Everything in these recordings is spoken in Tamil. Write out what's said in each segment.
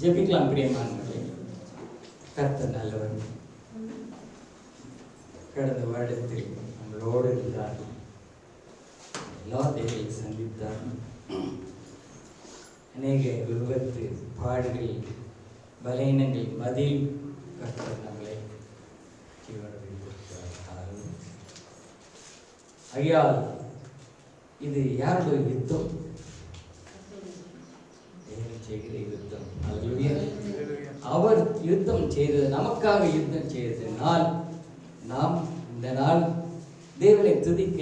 ஜெபிக்கலாம் பிரியமானவர்களே. கர்த்தர் நல்லவர். கடந்த வருடத்தில் நம்மளோடு இருந்தார். எல்லா தேவையை சந்தித்தார். அநேக விபத்து, பாடுகள், பலவீனங்கள் மதில் கர்த்தர் நம்மளை ஐயால் இது யாருடைய யுத்தம்? செய்கிற யுத்தம். அவர் யுத்தம் செய்தது, நமக்காக யுத்தம் செய்ததினால் நாம் இந்த நாள் தேவனை துதிக்க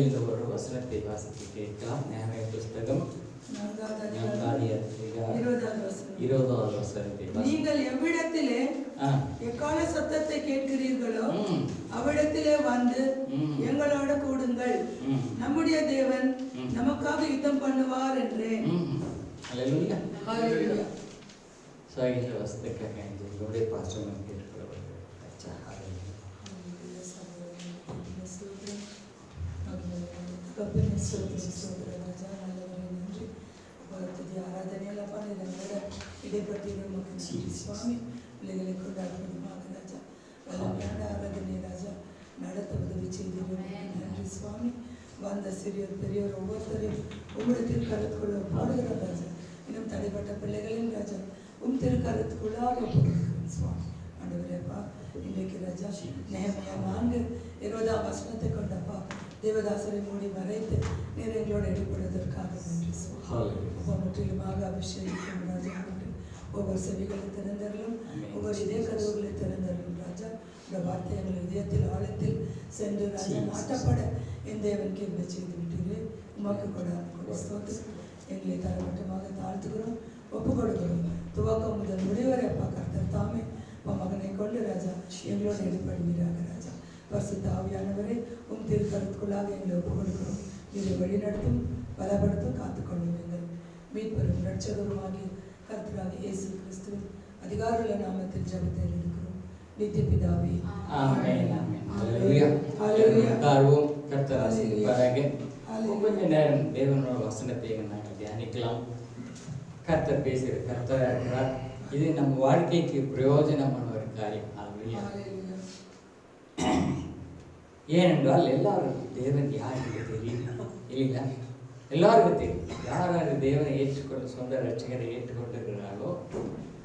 இந்த ஒரு வசனத்தை வாசித்து கேட்கலாம். நேர புஸ்தகம் 20வது வசனத்தை. நீங்கள் எவ்விடத்திலே எக்கால சத்தத்தை கேட்கிறீர்களோ அவ்விடத்திலே வந்து எங்களோட கூடுங்கள், நம்முடைய தேவன் நமக்காக யுத்தம் பண்ணுவார் என்றேன். ஹல்லேலூயா. ஹல்லேலூயா. இந்த வசனத்துக்காக எங்களுடைய பாஸ்டர் கேட்டுக்கொள்வார்கள். ஆராதனையெல்லாம் இடைப்பட்டிருந்த சுவாமி பிள்ளைகளை கொண்டாடுவதுமாக ராஜா வல்லமையான ஆராதனை ராஜா நடத்த உதவி செய்திருக்கிறேன். நன்றி சுவாமி. வந்த சிறியோர் பெரியோர் ஒவ்வொருத்தரையும் உங்களுடைய திருக்கரத்துக்குள்ள பாடுகிற ராஜா. இன்னும் தடைப்பட்ட பிள்ளைகளின் ராஜா திருக்கரத்துக்குள்ளாக போடுகிறேன் சுவாமி. ஆண்டவரேப்பா, இன்றைக்கு ராஜா நெகேமியா 4:20 வசனத்தை கொண்டப்பா தேவதாசரை மூடி மறைத்து நீர் எங்களோடு ஈடுபடுவதற்காக நன்றி சுவாமி. முற்றிலுமாக அபிஷேகிக்கும் ராஜா. ஒவ்வொரு செவிகளை திறந்தர்களும் ஒவ்வொரு இதய கதவுகளை திறந்தர்களும் ராஜா. இந்த வார்த்தை எங்கள் இதயத்தில் ஆழத்தில் சென்று ராஜா நாட்டப்பட என் தேவன் கேள்வி செய்து விட்டீரே. உமாக்கு கொடாது ஸ்தோத்திரம். எங்களை தரமட்டமாக தாழ்த்துக்கிறோம், ஒப்பு கொடுக்கிறோம். துவக்கம் முதல் முடிவரை அப்பா கர்த்தர் தாமே மகனை கொண்டு ராஜா எங்களோடு ஈடுபடுவீராக ராஜா. பரிசுத்த ஆவியானவரை திருக்கரத்துக்குள்ளாக எங்களை ஒப்பு கொடுக்கிறோம். இதை வழிநடத்தும், பலப்படுத்தும், காத்துக்கொள்ளும். எங்கள் மீட்பெரும் ரட்சகருமாகி கர்த்தராக இயேசு கிறிஸ்துவின் அதிகாரமுள்ள நாமத்தில் ஜெபத்தில் இருக்கிறோம். நித்திய பிதாவே, ஆமென். ஆமென். ஹல்லேலூயா. ஹல்லேலூயா. கார்வோம் கர்த்தர் ஆசீர்வதிப்பாராக. கொஞ்ச நேரம் தேவனோட வசனத்தை நாங்கள் தியானிக்கலாம். கர்த்தர் பேசுகிற கர்த்தராக இருக்கிறார். இது நம்ம வாழ்க்கைக்கு பிரயோஜனமான ஒரு காரியம். ஹல்லேலூயா. ஏனென்றால் எல்லாருக்கும் தேவன் யார் என்று தெரியும் இல்லைங்களா? எல்லாருக்கும் தெரியும். யார் யார் தேவனை ஏற்றுக்கொண்டு சொந்த ரட்சகரை ஏற்றுக்கொண்டிருக்கிறார்களோ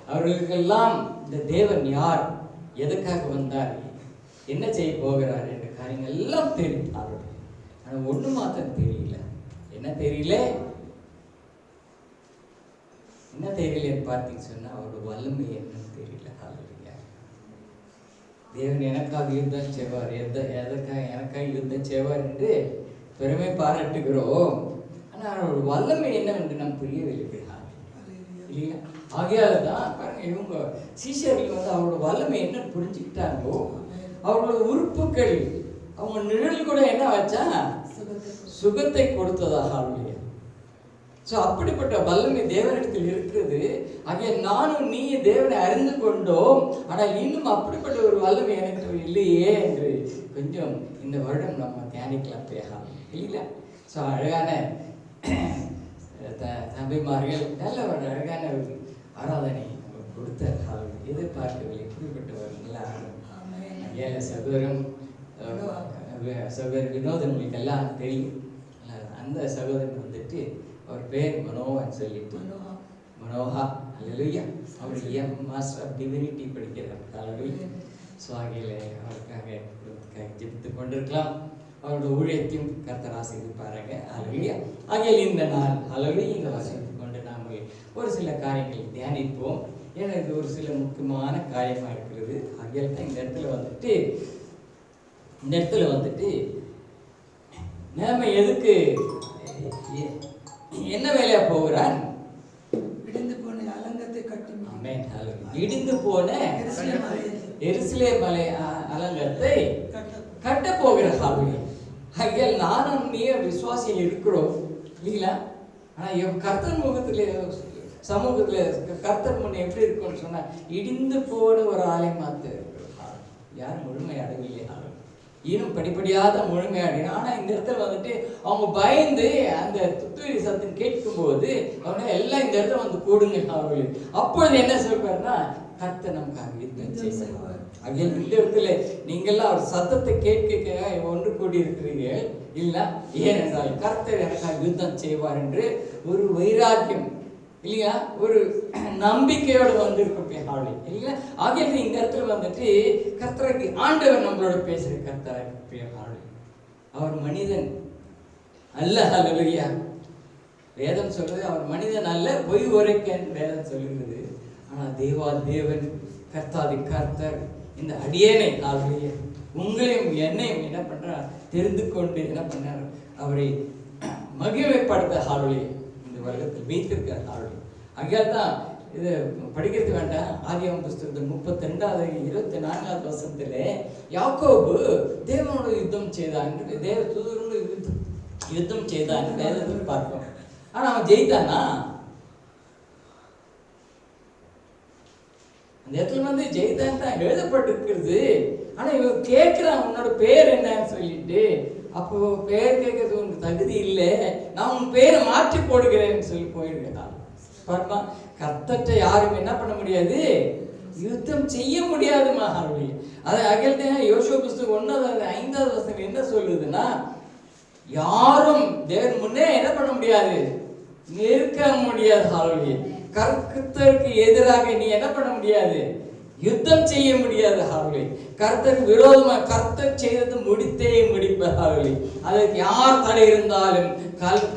அவர்களுக்கெல்லாம் இந்த தேவன் யார், எதுக்காக வந்தார், என்ன செய்ய போகிறார் என்ற காரியங்கள் எல்லாம் தெரியும் அவர்கள். ஆனால் ஒன்று மாத்திரம் தெரியல. என்ன தெரியலன்னு பார்த்தீங்க சொன்னால் அவரோட வல்லமை என்னன்னு தெரியல. ஹல்லேலூயா. தேவன் எனக்காக யுத்தம் செய்வார், எதற்காக எனக்காக யுத்தம் செய்வார் என்று பெருமை பாராட்டுகிறோம். ஆனால் அவரோட வல்லமை என்னவென்று நாம் புரியவில்லை இல்லையா? ஆகையால் தான் பாருங்க, இவங்க சீஷர்கள் அவரோட வல்லமை என்னன்னு புரிஞ்சுக்கிட்டாங்களோ அவரோட உறுப்புகள் அவங்க நிழல் கூட என்ன வச்சா சுகத்தை கொடுத்ததாக இல்லையா? ஸோ அப்படிப்பட்ட வல்லமை தேவனிடத்தில் இருக்கிறது. ஆகிய நானும் நீ தேவனை அறிந்து கொண்டோம், ஆனால் இன்னும் அப்படிப்பட்ட ஒரு வல்லமை எனக்கு இல்லையே என்று கொஞ்சம் இந்த வருடம் நம்ம தியானிக்கலாம் பேசலாம் இல்லைங்களா? ஸோ அழகான தம்பிமார்கள் நல்ல ஒரு அழகான ஒரு ஆராதனை கொடுத்த எதிர்பார்க்கவில்லை. இப்படிப்பட்ட ஒரு நல்ல ஆராதனை. சகோதரன் வினோதன் உங்களுக்கு எல்லாம் தெரியும். அந்த சகோதரன் வந்துட்டு அவர் பேர் மனோகன் சொல்லிட்டு மனோகா. ஹல்லேலூயா. அவர் மாஸ்டர் ஆஃப் டிவினிட்டி படிக்கிறார். ஹல்லேலூயா. ஸோ ஆகையில் அவருக்காக ஜெபித்து கொண்டிருக்கலாம். அவரோட ஊழியத்தையும் கர்த்தர் ஆசீர்வதிப்பாராக. ஹல்லேலூயா. ஆகையில் இந்த நாள் ஹல்லேலூயா இந்த வசனத்தை கொண்டு நாம் ஒரு சில காரியங்களை தியானிப்போம். ஏன்னா இது ஒரு சில முக்கியமான காரியமாக இருக்கிறது. ஆகையால் தான் இந்த இடத்துல வந்துட்டு நாம எதுக்கு என்ன வேலையா போகிறான்? இடிந்து போன அலங்கத்தை கட்டி. ஆமென். ஹல்லேலூயா. இடிந்து போன எருசலேம் மலை அலங்கத்தை கட்ட போகிறார். ஹல்லேலூயா. ஆகையால் நானும் நீயும் விசுவாசியில் இருக்கிறோம் இல்லைங்களா? ஆனால் கர்த்தர் சமூகத்தில் கர்த்தர் முன்னே எப்படி இருக்கும்னு சொன்னா இடிந்து போன ஒரு ஆலயமாத்து யாரும் முழுமை அடையவில்லை. இன்னும் படிப்படியாக தான் முழுமையாடினா. ஆனால் இந்த இடத்துல வந்துட்டு அவங்க பயந்து அந்த துத்துவரி சத்தம் கேட்கும்போது அவங்க எல்லாம் இந்த இடத்துல வந்து கூடுங்க அவர்கள். அப்பொழுது என்ன சொல்வார்னா, கர்த்தர் நமக்காக யுத்தம் செய்வார். அங்கே இந்த இடத்துல நீங்கள்லாம் அவர் சத்தத்தை கேட்க ஒன்று கூடி இருக்கிறீங்க இல்லை, ஏனென்றால் கர்த்தர் எனக்காக யுத்தம் செய்வார் என்று ஒரு வைராக்கியம் இல்லையா, ஒரு நம்பிக்கையோடு வந்திருக்கோம் ஆளு இல்லையா. ஆகிய இந்த இடத்துல வந்துட்டு கர்த்தருக்கு ஆண்டவர் நம்மளோட பேசுற கர்த்தராக ஆளு. அவர் மனிதன் அல்ல. ஹல்லேலூயா. வேதம் சொல்றது அவர் மனிதன் அல்ல, பொய் உரைக்க வேதம் சொல்லுகிறது. ஆனால் தேவன் கர்த்தாதி கர்த்தர் இந்த அடியேனை ஹல்லேலூயா உங்களையும் என்னையும் என்ன பண்றார் தெரிந்து கொண்டு என்ன பண்ணார், அவரை மகிமைப்படுத்த ஹல்லேலூயா இந்த வருடத்தில் வைத்திருக்கார் ஹல்லேலூயா. அங்கேதான் தான் இது படிக்கிறது வேண்டாம். ஆதியாகமம் புஸ்தகத்தில் 32வது 24வது வசனத்திலே யாக்கோபு தேவனோட யுத்தம் செய்தான், தேவ தூதரோடு யுத்தம் செய்தான் வேதத்தில் பார்ப்போம். ஆனா அவன் ஜெயித்தானா? அந்த இடத்துல வந்து ஜெயித்தான் தான் எழுதப்பட்டிருக்கிறது. ஆனா இவன் கேட்கிறான், உன்னோட பேர் என்னன்னு சொல்லிட்டு. அப்போ பேர் கேட்கறது உனக்கு தகுதி இல்லை, நான் உன் பேரை மாற்றி போடுகிறேன்னு சொல்லி போயிருக்கான். கர்த்தர்ட்ட யாரும் என்ன பண்ண முடியாது, யுத்தம் செய்ய முடியாது மகாவலி. அதை அகல்தான் யோசுவா புஸ்தகம் 1:5 வசனம் என்ன சொல்லுதுன்னா, யாரும் தேவன் முன்னே என்ன பண்ண முடியாது, நிற்க முடியாது. ஹalleluya. கர்த்தருக்கு எதிராக நீ என்ன பண்ண முடியாது, யுத்தம் செய்ய முடியாது. ஹalleluya. கர்த்தருக்கு விரோதமா கர்த்தர் செய்தது முடித்தே முடிப்பார். ஹalleluya. அதற்கு யார் தடை இருந்தாலும்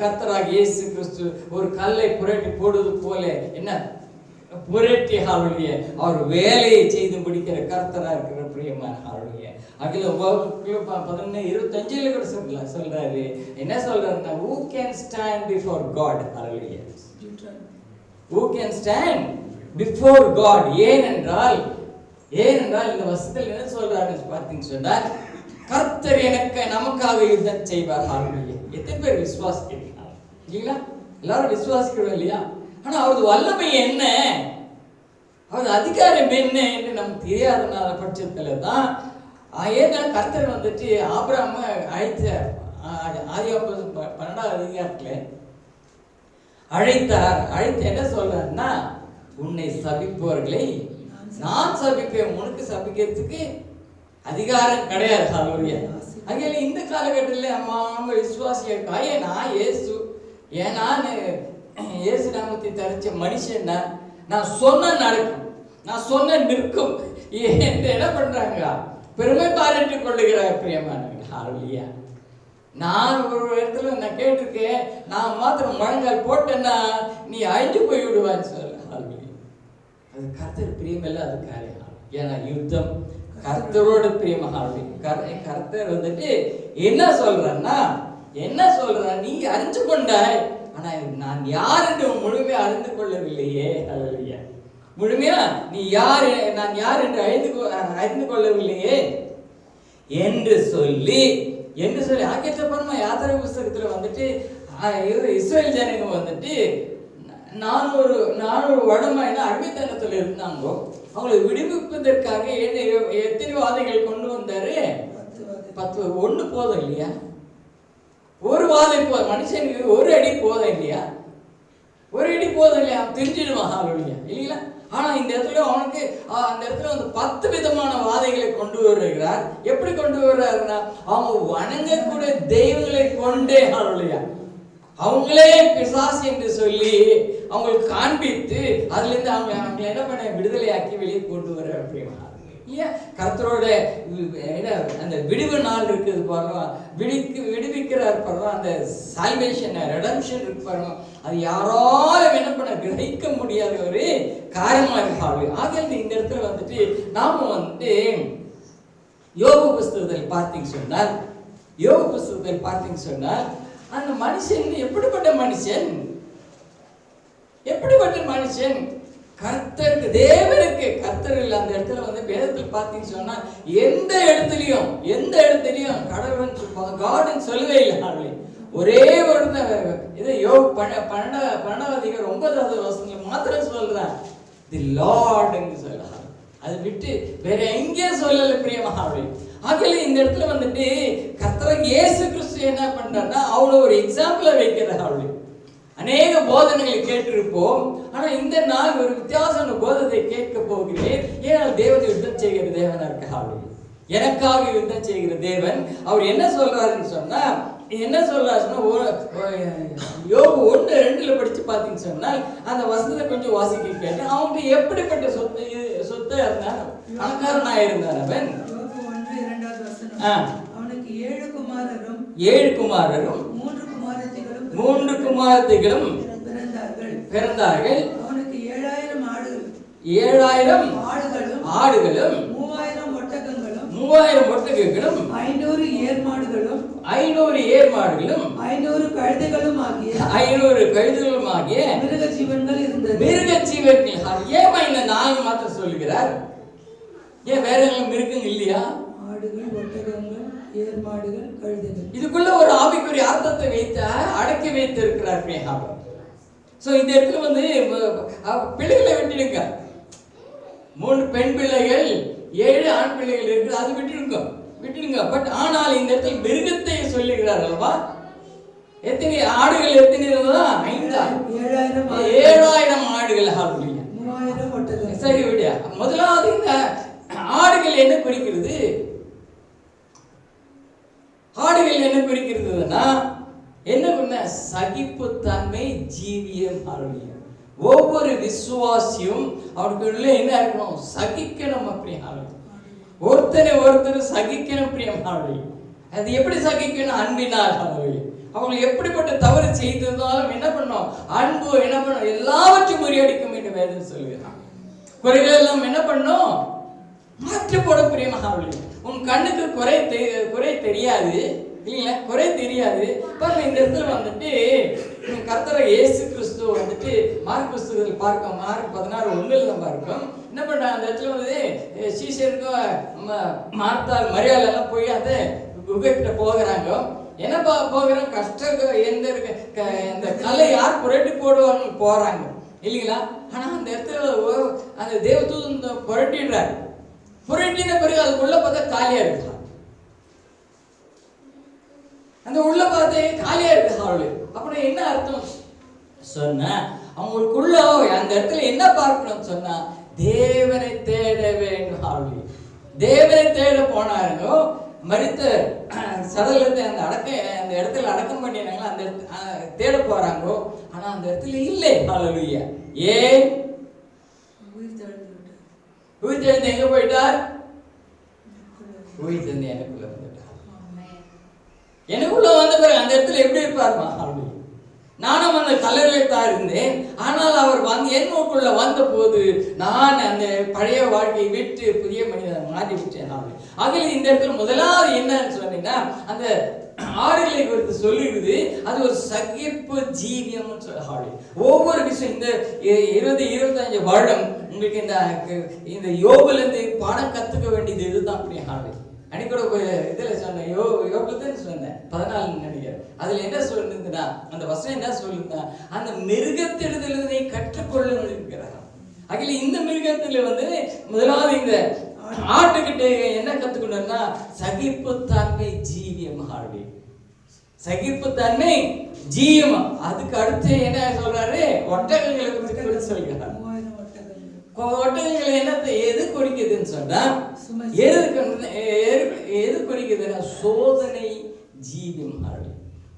கர்த்தராக இயேசு கிறிஸ்து ஒரு கல்லை புரட்டி போடுவது போல என்ன புரட்டி ஹalleluya அவர் வேலையை செய்து முடிக்கிற கர்த்தராக இருக்கிற பிரியமான ஹalleluya. அகில 11:25 கூட சொல்றாரு. என்ன சொல்றாருன்னா, who can stand before God? Hallelujah. who can stand before God? ஏனென்றால் இந்த வசனத்தில் என்ன சொல்றாரு பார்த்தீங்க சொன்னா, கர்த்தர் நமக்காக யுத்தம் செய்வார். ஹalleluya. எத்தனை பேர் விசுவாசிக்கிறீங்க இல்லைங்களா? எல்லாரும் விசுவாசிக்கிறோம் இல்லையா? ஆனா அவரது வல்லமை என்ன, அவரது அதிகாரம் என்ன என்று நமக்கு தெரியாதனால பட்சத்துல தான் ஏன்னா கர்த்தர் வந்துட்டு ஆபிரகாம அழைத்த ஆதியாகமம் 12வது அதிகாரத்துல அழைத்து என்ன சொல்றாருன்னா, உன்னை சபிப்பவர்களை நான் சபிப்பேன், உனக்கு சபிக்கிறதுக்கு அதிகாரம் கிடையாது. ஹalleluya. அங்கே இந்த காலகட்டத்தில் அவங்க விசுவாசியா நான் இயேசு நாமத்தை தரிச்ச மனுஷன், நான் சொன்ன நடக்கும், நான் சொன்ன நிற்கும் என்று என்ன பண்றாங்க, பெருமை பாராட்டிக் கொள்ளுகிறார் பிரியமானவர்கள். ஹalleluya. நான் ஒரு இடத்துல நான் கேட்டிருக்கேன், நான் மாத்திரம் முழங்கால் போட்டேன்னா நீ அழிஞ்சு போய் விடுவான்னு சொல்ல. ஹalleluya. அது கர்த்தர் பிரியமில்லை, அது காரியம். ஏன்னா யுத்தம் கர்த்தரோட பிரியமாக. கர்த்தர் வந்துட்டு என்ன சொல்றன்னா, நீ அறிஞ்சு கொண்டாய், ஆனா நான் யார் என்று முழுமையா அறிந்து கொள்ளவில்லையே. ஹalleluya. முழுமையா நீ யார், நான் யார் என்று அறிந்து கொள்ளவில்லையே என்று சொல்லி ஆக்கியத்தை பாருமா. யாத்திரை புஸ்தகத்துல வந்துட்டு இஸ்ரேல் ஜனங்க வந்துட்டு 400 வருடமா என்ன அடிமைத்தனத்தில் இருந்தாங்கோ. அவங்களை விடுவிப்பதற்காக எத்தனை வாதைகள் கொண்டு வந்தாரு? 10. ஒண்ணு போதும் இல்லையா? ஒரு வாதை போதும், மனுஷனுக்கு ஒரு அடி போதும் இல்லையா? ஒரு அடி போதும் இல்லையா? தெரிஞ்சிடுவான் இல்லைங்களா? ஆனா இந்த இடத்துல அவனுக்கு அந்த இடத்துல வந்து 10 விதமான வாதைகளை கொண்டு வருகிறார். எப்படி கொண்டு வர்றாருன்னா, அவங்க வணங்கக்கூடிய தெய்வங்களை கொண்டே ஹalleluya அவங்களே பிசாசு என்று சொல்லி அவங்களுக்கு காண்பித்து அதுல இருந்து அவங்க என்ன பண்ண விடுதலையாக்கி வெளியே கொண்டு வர அப்படின்னா இல்லையா? கர்த்தரோட அந்த விடுவு நாள் இருக்குது பாருங்க, விடுவிக்கிறார் பாருங்க, அந்த சால்வேஷன் ரெடம்ஷன் இருக்கு பாருங்க, அது யாராலும் என்ன பண்ண கிரகிக்க முடியாத ஒரு காரியமா இருக்காது. ஆக இந்த இடத்துல வந்துட்டு நாம வந்துட்டு யோபு புஸ்தகத்தில் பார்த்தீங்க சொன்னால் அந்த மனுஷன் எப்படிப்பட்ட மனுஷன் கர்த்தருக்கு தேவனுக்கு கர்த்தர் இல்லை. அந்த இடத்துல வந்து வேதத்தில் பார்த்தீங்கன்னு சொன்னா எந்த இடத்துலையும் கடவுள் காட்னு சொல்லவே இல்லை. ஒரே ஒரு இதை யோபு 12வது அதிகாரம் 9வது வசனம் மாத்திரம் சொல்றான், தி லார்ட் என்று சொல்றான். அதை விட்டு வேற எங்கேயும் சொல்லல பிரியமாகவே. ஆகவே இந்த இடத்துல வந்துட்டு கர்த்தர் இயேசு கிறிஸ்து என்ன பண்றாருன்னா அவளை ஒரு எக்ஸாம்பிளா வைக்கிறார். அவளை அநேக போதனைகளை கேட்டிருப்போம். ஆனா இந்த நாள் ஒரு வித்தியாசமான போதனை கேட்க போகிறேன். ஏனால் தேவன் யுத்தம் செய்கிற தேவனா இருக்க, எனக்காக யுத்தம் செய்கிற தேவன். அவர் என்ன சொல்றாருன்னு சொன்னா, என்ன சொல்றாருன்னா, யோபு 1:2 படிச்சு பார்த்தீங்கன்னு சொன்னால் அந்த வசனத்தை கொஞ்சம் வாசிக்க கேட்டேன். அவனுக்கு எப்படிப்பட்ட சொத்தை இருந்தான், பணக்காரனா இருந்தான் அவன். அவனுக்கு 7 குமாரரும் 3 குமாரத்திகளும் பிறந்தார்கள். அவனுக்கு 7000 ஆடுகளும் 3000 ஒட்டகங்களும் 500 ஏர்மாடுகளும் 500 கழுதைகளும் ஆகிய மிருக ஜீவன்கள் இருந்தது. ஏமா இந்த 4 மாத்திரம் சொல்லுகிறார்? ஏன் வேற எல்லாம் மிருகங்கள் இல்லையா? ஆடுகள், ஒட்டகங்கள், ஏர்மாடுகள், கழுதைகள். இதுக்குள்ள ஒரு ஆவிக்குரிய அர்த்தத்தை வைத்து அடக்கி வைத்து இருக்கிறார். சோ இந்த இடத்துல வந்து பிள்ளைகளை விட்டுடுங்க. 3 பெண் பிள்ளைகள் 7 ஆண் பிள்ளைகள் இருக்கு, அது விட்டுடுங்க. பட் ஆனால் இந்த இடத்துல மிருகத்தை சொல்லுகிறார் அல்லவா? எத்தனை ஆடுகள் எத்தனை இருந்ததா? 7000 ஆடுகள். 3000 ஒட்டகங்கள். சரி விடியா. முதலாவது இந்த ஆடுகள் என்ன குறிக்கிறது? ஆடுகள் என்ன குறிக்கிறதுனா என்ன? சகிப்புத்தன்மை, ஜீவியம். ஒவ்வொரு விசுவாசியும் அவனுக்குள்ள என்ன இருக்கணும்? சகிக்கணும். அப்படி ஒருத்தர் சகிக்கணும். பிரியம். அது எப்படி சகிக்கணும்? அன்பினால். அவங்க எப்படிப்பட்ட தவறு செய்திருந்தாலும் என்ன பண்ணும்? அன்பு என்ன பண்ணும்? எல்லாவற்றையும் முறியடிக்கும் என்று வேதம் சொல்கிறான். குறைகள் எல்லாம் என்ன பண்ணும்? மாற்றி போட. பிரியமாக உன் கண்ணுக்கு குறை தெரியாது இல்லைங்களா? குறை தெரியாது. பாருங்க இந்த இடத்துல வந்துட்டு கர்த்தர் இயேசு கிறிஸ்து வந்துட்டு மார்க் புஸ்தகத்தில் பார்க்கோம். மார்க் 16:1 நம்ம பார்க்கோம். என்ன பண்றாங்க அந்த இடத்துல வந்து சீஷருக்கும் மார்த்தாள் மரியாதை எல்லாம் போய் அந்த குகைக்கிட்ட போகிறாங்க. என்ன போகிறாங்க? கஷ்டம் இந்த கல்லை யார் புரட்டி போடுவாங்க போறாங்க இல்லைங்களா? ஆனா அந்த இடத்துல அந்த தேவதூதன் புரட்டிடுறாரு. புரட்டின பிறகு அதுக்குள்ள பார்த்தா காலியா இருக்கு. அந்த உள்ள பார்த்து காலியா இருக்கு. அப்படின்னா என்ன அர்த்தம் சொன்ன? அவங்களுக்குள்ள அந்த இடத்துல என்ன பார்க்கணும் சொன்னா, தேவனை தேட வேண்டும். தேவனை தேட போனாருங்க. மரித்த சடலத்தை அந்த இடத்துல அடக்கம் பண்ணினாங்களா, அந்த தேட போறாங்க. ஆனா அந்த இடத்துல இல்லை. ஹல்லேலூயா. ஏன்? உயிர் தெழுந்து எங்க போயிட்டார்? உயிர் தெழுந்து எனக்குள்ள வந்துட்டார். எனக்குள்ள வந்த பிறகு அந்த இடத்துல எப்படி இருப்பாருமா? நானும் அந்த கல்லறையில் தான் இருந்தேன். ஆனால் அவர் என்னுக்குள்ள வந்த போது நான் அந்த பழைய வாழ்க்கையை விட்டு புதிய மனிதனை மாற்றி விட்டேன். ஆகவே இந்த இடத்துல முதலாவது என்னன்னு சொன்னீங்கன்னா, அந்த ஆடுகளை குறித்து சொல்லிடுது. அது ஒரு சகிப்பு ஜீவியம். ஒவ்வொரு விஷயம் இந்த 20-25 வருடம் உங்களுக்கு இந்த யோபுல இருந்து பாடம் கத்துக்க வேண்டியது இதுதான். அப்படி அன்னைக்கூட இதுல சொன்னேன், யோபுல சொன்னேன் 14 நினைக்கிறேன். அதுல என்ன சொல்லுதுன்னா, அந்த வசனம் என்ன சொல்லுதுன்னா, அந்த மிருகத்திலிருந்து நீ கற்றுக்கொள்ள இருக்கிறார். அகில இந்த மிருகத்துல வந்து முதலாவது இந்த ஆட்டுக்கிட்ட என்ன கத்துக்கணும்னா, சகிப்புத்தன்மை, ஜீவியம். சகிப்புத்தன்மை, ஜீவம். அதுக்கு அடுத்து என்ன சொல்றாரு? ஒட்டகங்களை குறித்து சொல்கிறார். ஒட்டகங்களை என்னத்தை எது குறிக்குதுன்னு சொன்னா, எது குறிக்குதுன்னா சோதனை, ஜீவியம்.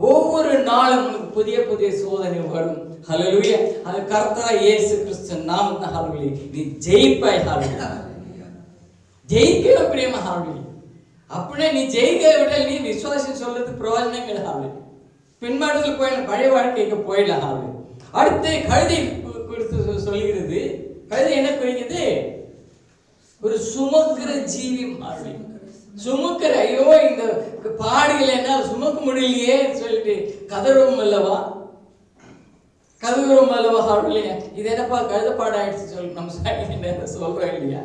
ஒவ்வொரு நாளும் புதிய புதிய சோதனை வரும். ஹல்லேலூயா. அது கர்த்தர் இயேசு கிறிஸ்து நாமத்தில் ஹல்லேலூயா. நீ ஜெயிப்பாய். ஹல்லேலூயா. ஜெயிக்கணும் பிரியமா. ஹல்லேலூயா. அப்படியே நீ ஜெயிக்க விட்டால் நீ விசுவாசம் சொல்றது பிரயோஜனம் கிடையாது. பின்மாற்றத்தில் போயிடலாம், பழைய வாழ்க்கைக்கு போயிடலாம். அடுத்து கழுதை குறித்து சொல்கிறது. கழுதை என்ன குறிக்குது? ஒரு சுமக்கிற ஜீவி. சுமக்கிற, ஐயோ இந்த பாடுகள் என்ன சுமக்க முடியலையே சொல்லிட்டு கதறும் அல்லவா? இது என்னப்பா கழுத பாடாயிடுச்சு சொல்லி நம்ம சொல்றோம் இல்லையா?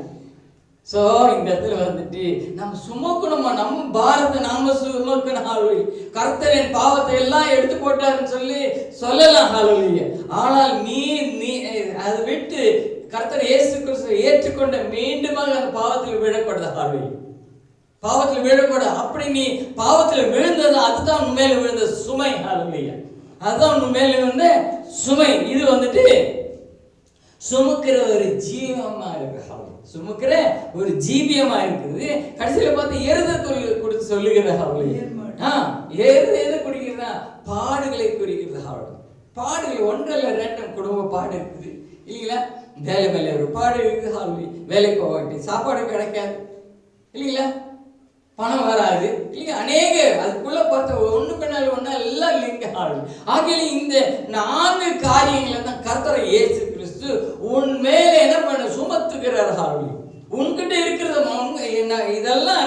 சோ இந்த இடத்துல வந்துட்டு நம்ம சுமக்கணுமா? நம்ம பாரத்தை நாம சுமக்கணும். கர்த்தர் என் பாவத்தை எல்லாம் எடுத்து போட்டாருன்னு சொல்லலாம். ஆனால் நீ அதை விட்டு கர்த்தர் இயேசு கிறிஸ்துவை ஏற்றுக்கொண்ட மீண்டுமாக அந்த பாவத்தில் விடப்படுது. பாவத்தில் விழக்கூடாது. அப்படி நீ பாவத்தில் விழுந்தது அதுதான் உன் மேல விழுந்த சுமை. ஹல்லேலூயா. அதுதான் உன் மேல விழுந்த சுமை. இது வந்துட்டு சுமக்கிற ஒரு ஜீவமா இருக்கு. சுமக்கிற ஒரு ஜீவியமா இருக்குது. கடைசியில பார்த்து எருத கொடுத்து சொல்லுகிற எது குடிக்கிறதா? பாடுகளை குறிக்கிறதா? பாடுகள் ஒன்றல்ல ரெண்டும் குடும்ப பாடு இருக்குது இல்லைங்களா? வேலை மேலே ஒரு பாடு இருக்குது. வேலைக்கு போகாட்டி சாப்பாடு கிடைக்காது இல்லைங்களா? பணம் வராது இல்லைங்க. அநேக அதுக்குள்ள பார்த்த ஒண்ணு பின்னால் ஒண்ணா எல்லாம் லிங்க் ஆகும். ஆகிய இந்த 4 காரியங்களை தான் கர்த்தர் இயேசு கிறிஸ்து உன் மேல என்ன பண்ண சுமத்துகிறார். உன்கிட்ட இருக்கிறது இதெல்லாம்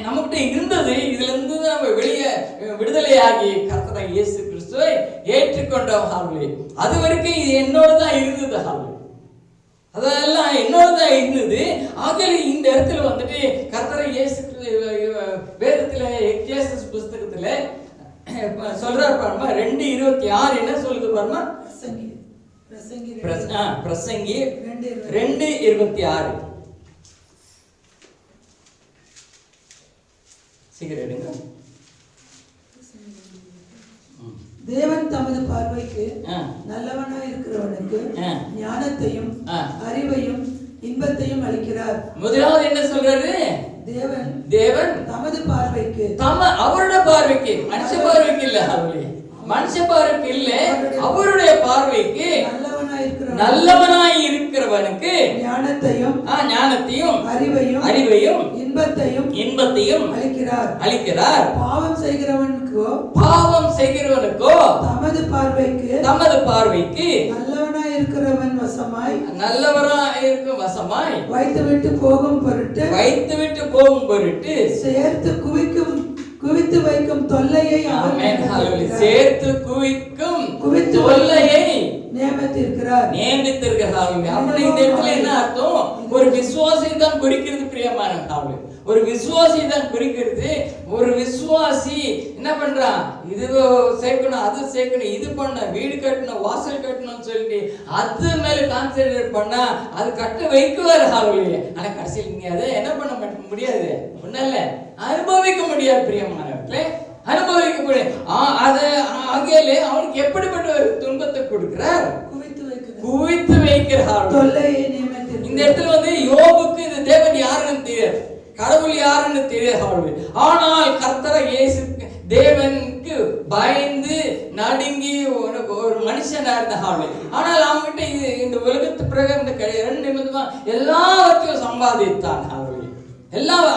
நம்மகிட்ட இருந்தது. இதுல இருந்து நம்ம வெளியே விடுதலையாகி கர்த்தர் இயேசு கிறிஸ்துவை ஏற்றுக்கொண்டோம். அது வரைக்கும் இது என்னோட தான் இருந்தது. அதெல்லாம் என்னோடதான் இருந்தது. ஆகவே இந்த இடத்துல வந்துட்டு கர்த்தரை இயேசு வேதத்துல எக்லேசியாஸ் புஸ்தகத்துல சொல்றாரு பாருமா. 2:26 என்ன சொல்லுது பாருமா? பிரசங்கி 2:26 சீக்கிரம் எடுங்க. தேவன் தமது பார்வைக்கு நல்லவனாய் இருக்கிறவனுக்கு ஞானத்தையும் அறிவையும் இன்பத்தையும் அளிக்கிறார். முதலாவது என்ன சொல்றாரு? தேவன் தமது பார்வைக்கு, அவருடைய பார்வைக்கு, மனுஷ பார்வைக்கு இல்ல. மனுஷ பார்வைக்கு இல்ல, அவருடைய பார்வைக்கு நல்லவனாய் இருக்கிறவனுக்கு ஞானத்தையும் அறிவையும் இன்பத்தையும் அளிக்கிறார். பாவம் செய்கிறவனுக்கோ தமது பார்வைக்கு நல்லவனாய் இருக்கிறவன் வசமாய் வைத்துவிட்டு போகும் பொருட்டு சேர்த்து குவித்து வைக்கும் தொல்லையை நியமித்திருக்கிறார். அப்படி இந்த இடத்துல என்ன அர்த்தம்? ஒரு விசுவாசி தான் குறிக்கிறது பிரியமான. ஒரு விசுவாசி தான் குறிக்கிறது. ஒரு விசுவாசி என்ன பண்றான்? இது சேர்க்கணும், அது சேர்க்கணும், இது பண்ண, வீடு கட்டணும், வாசல் கட்டணும்னு சொல்லிட்டு அது மேல கான்சென்ட்ரேட் பண்ணா அது கட்ட வைக்குவார். ஆனா கடைசியில் நீங்க அதை என்ன பண்ண முடியாது, ஒண்ணல்ல அனுபவிக்க முடியாது பிரியமானவர்களே, அனுபவிக்க முடியாது. அது ஆகையிலே அவனுக்கு எப்படிப்பட்ட ஒரு துன்பத்தை கொடுக்கிறார்? குவித்து வைக்கிறார். இந்த இடத்துல வந்து யோபுக்கு இந்த தேவன் யாருன்னு தெரியாது, கடவுள் யாருன்னு தெரியாது. ஆனால் கர்த்தர் இயேசு தேவனுக்கு பயந்து நடுங்கி ஒரு மனுஷனா இருந்தாங்க. ஆனால் அவங்ககிட்ட இந்த உலகத்து பிரகாரம் இந்த 2 நிமிடமா எல்லாவற்றையும் சம்பாதித்தான்.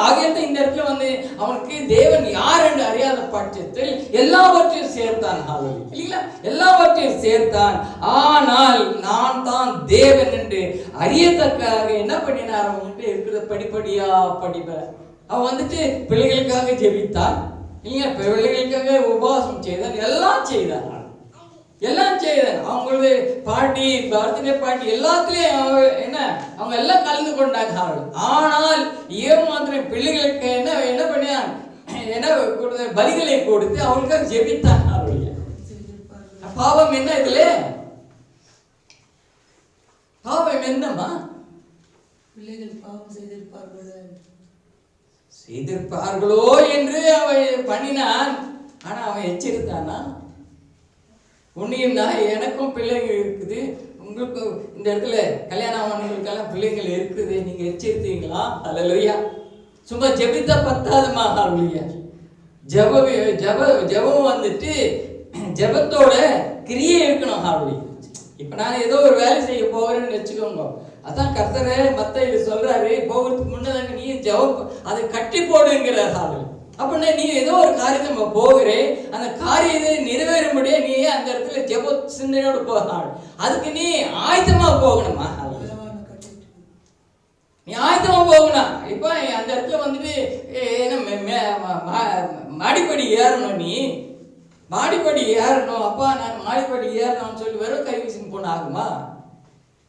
ஆகியத்தை இந்த இடத்துல வந்து அவனுக்கு தேவன் யார் என்று அறியாத பட்சத்தில் எல்லாவற்றையும் சேர்த்தான். இல்லைங்களா? எல்லாவற்றையும் சேர்த்தான். ஆனால் நான் தான் தேவன் என்று அறியத்தக்காக என்ன பண்ணினார்? அவன்கிட்ட இருக்கிற படிப்படியா படிப்பார். அவன் வந்துட்டு பிள்ளைகளுக்காக ஜெபித்தான் இல்லையா? பிள்ளைகளுக்காக உபவாசம் செய்தான், எல்லாம் செய்தான். அவங்களுடைய பாட்டி, பர்த்டே பாட்டி எல்லாத்துலயும் என்ன அவங்க எல்லாம் கலந்து கொண்டாங்க. ஆனால் ஏமாத்திரம் பிள்ளைகளுக்கு என்ன பண்ணியான்? என்ன பலிகளை கொடுத்து அவங்களுக்காக ஜெபித்தான். பாவம் என்ன? இதுல பாவம் என்னமா? பிள்ளைகள் பாவம் செய்திருப்பார்களோ என்று அவன் பண்ணினான். ஆனா அவன் எச்சரித்தானா? உன்னையும் எனக்கும் பிள்ளைகள் இருக்குது, உங்களுக்கு இந்த இடத்துல கல்யாணம் ஆனவங்களுக்கெல்லாம் பிள்ளைகள் இருக்குது, நீங்க எச்சரித்தீங்களா? அல்லேலூயா. சும்மா ஜெபித்தா பத்தாதுமா. அல்லேலூயா. ஜெபம் வந்துட்டு ஜெபத்தோட கிரியை இருக்கணும். அல்லேலூயா. இப்ப நான் ஏதோ ஒரு வேலை செய்ய போகிறேன்னு வச்சுக்கோங்க, அதான் கர்த்தரே மத்த இது சொல்றாரு, போகிறதுக்கு முன்னதாக நீ ஜெபம் அதை கட்டி போடுங்கிறார். அப்படின்னா நீ ஏதோ ஒரு காரியத்தை போகிறேன், அந்த காரியத்தை நிறைவேறும்படியா நீ அந்த இடத்துல ஜெப சிந்தனையோடு போகணும். அதுக்கு நீ ஆயத்தமா போகணுமா? நீ ஆயத்தமா போகணும். இப்ப அந்த இடத்துல வந்துட்டு மாடிப்படி ஏறணும். நீ மாடிப்படி ஏறணும். அப்பா நான் மாடிப்படி ஏறணும்னு சொல்லி வெறும் கை வீசின்னு போன ஆகுமா?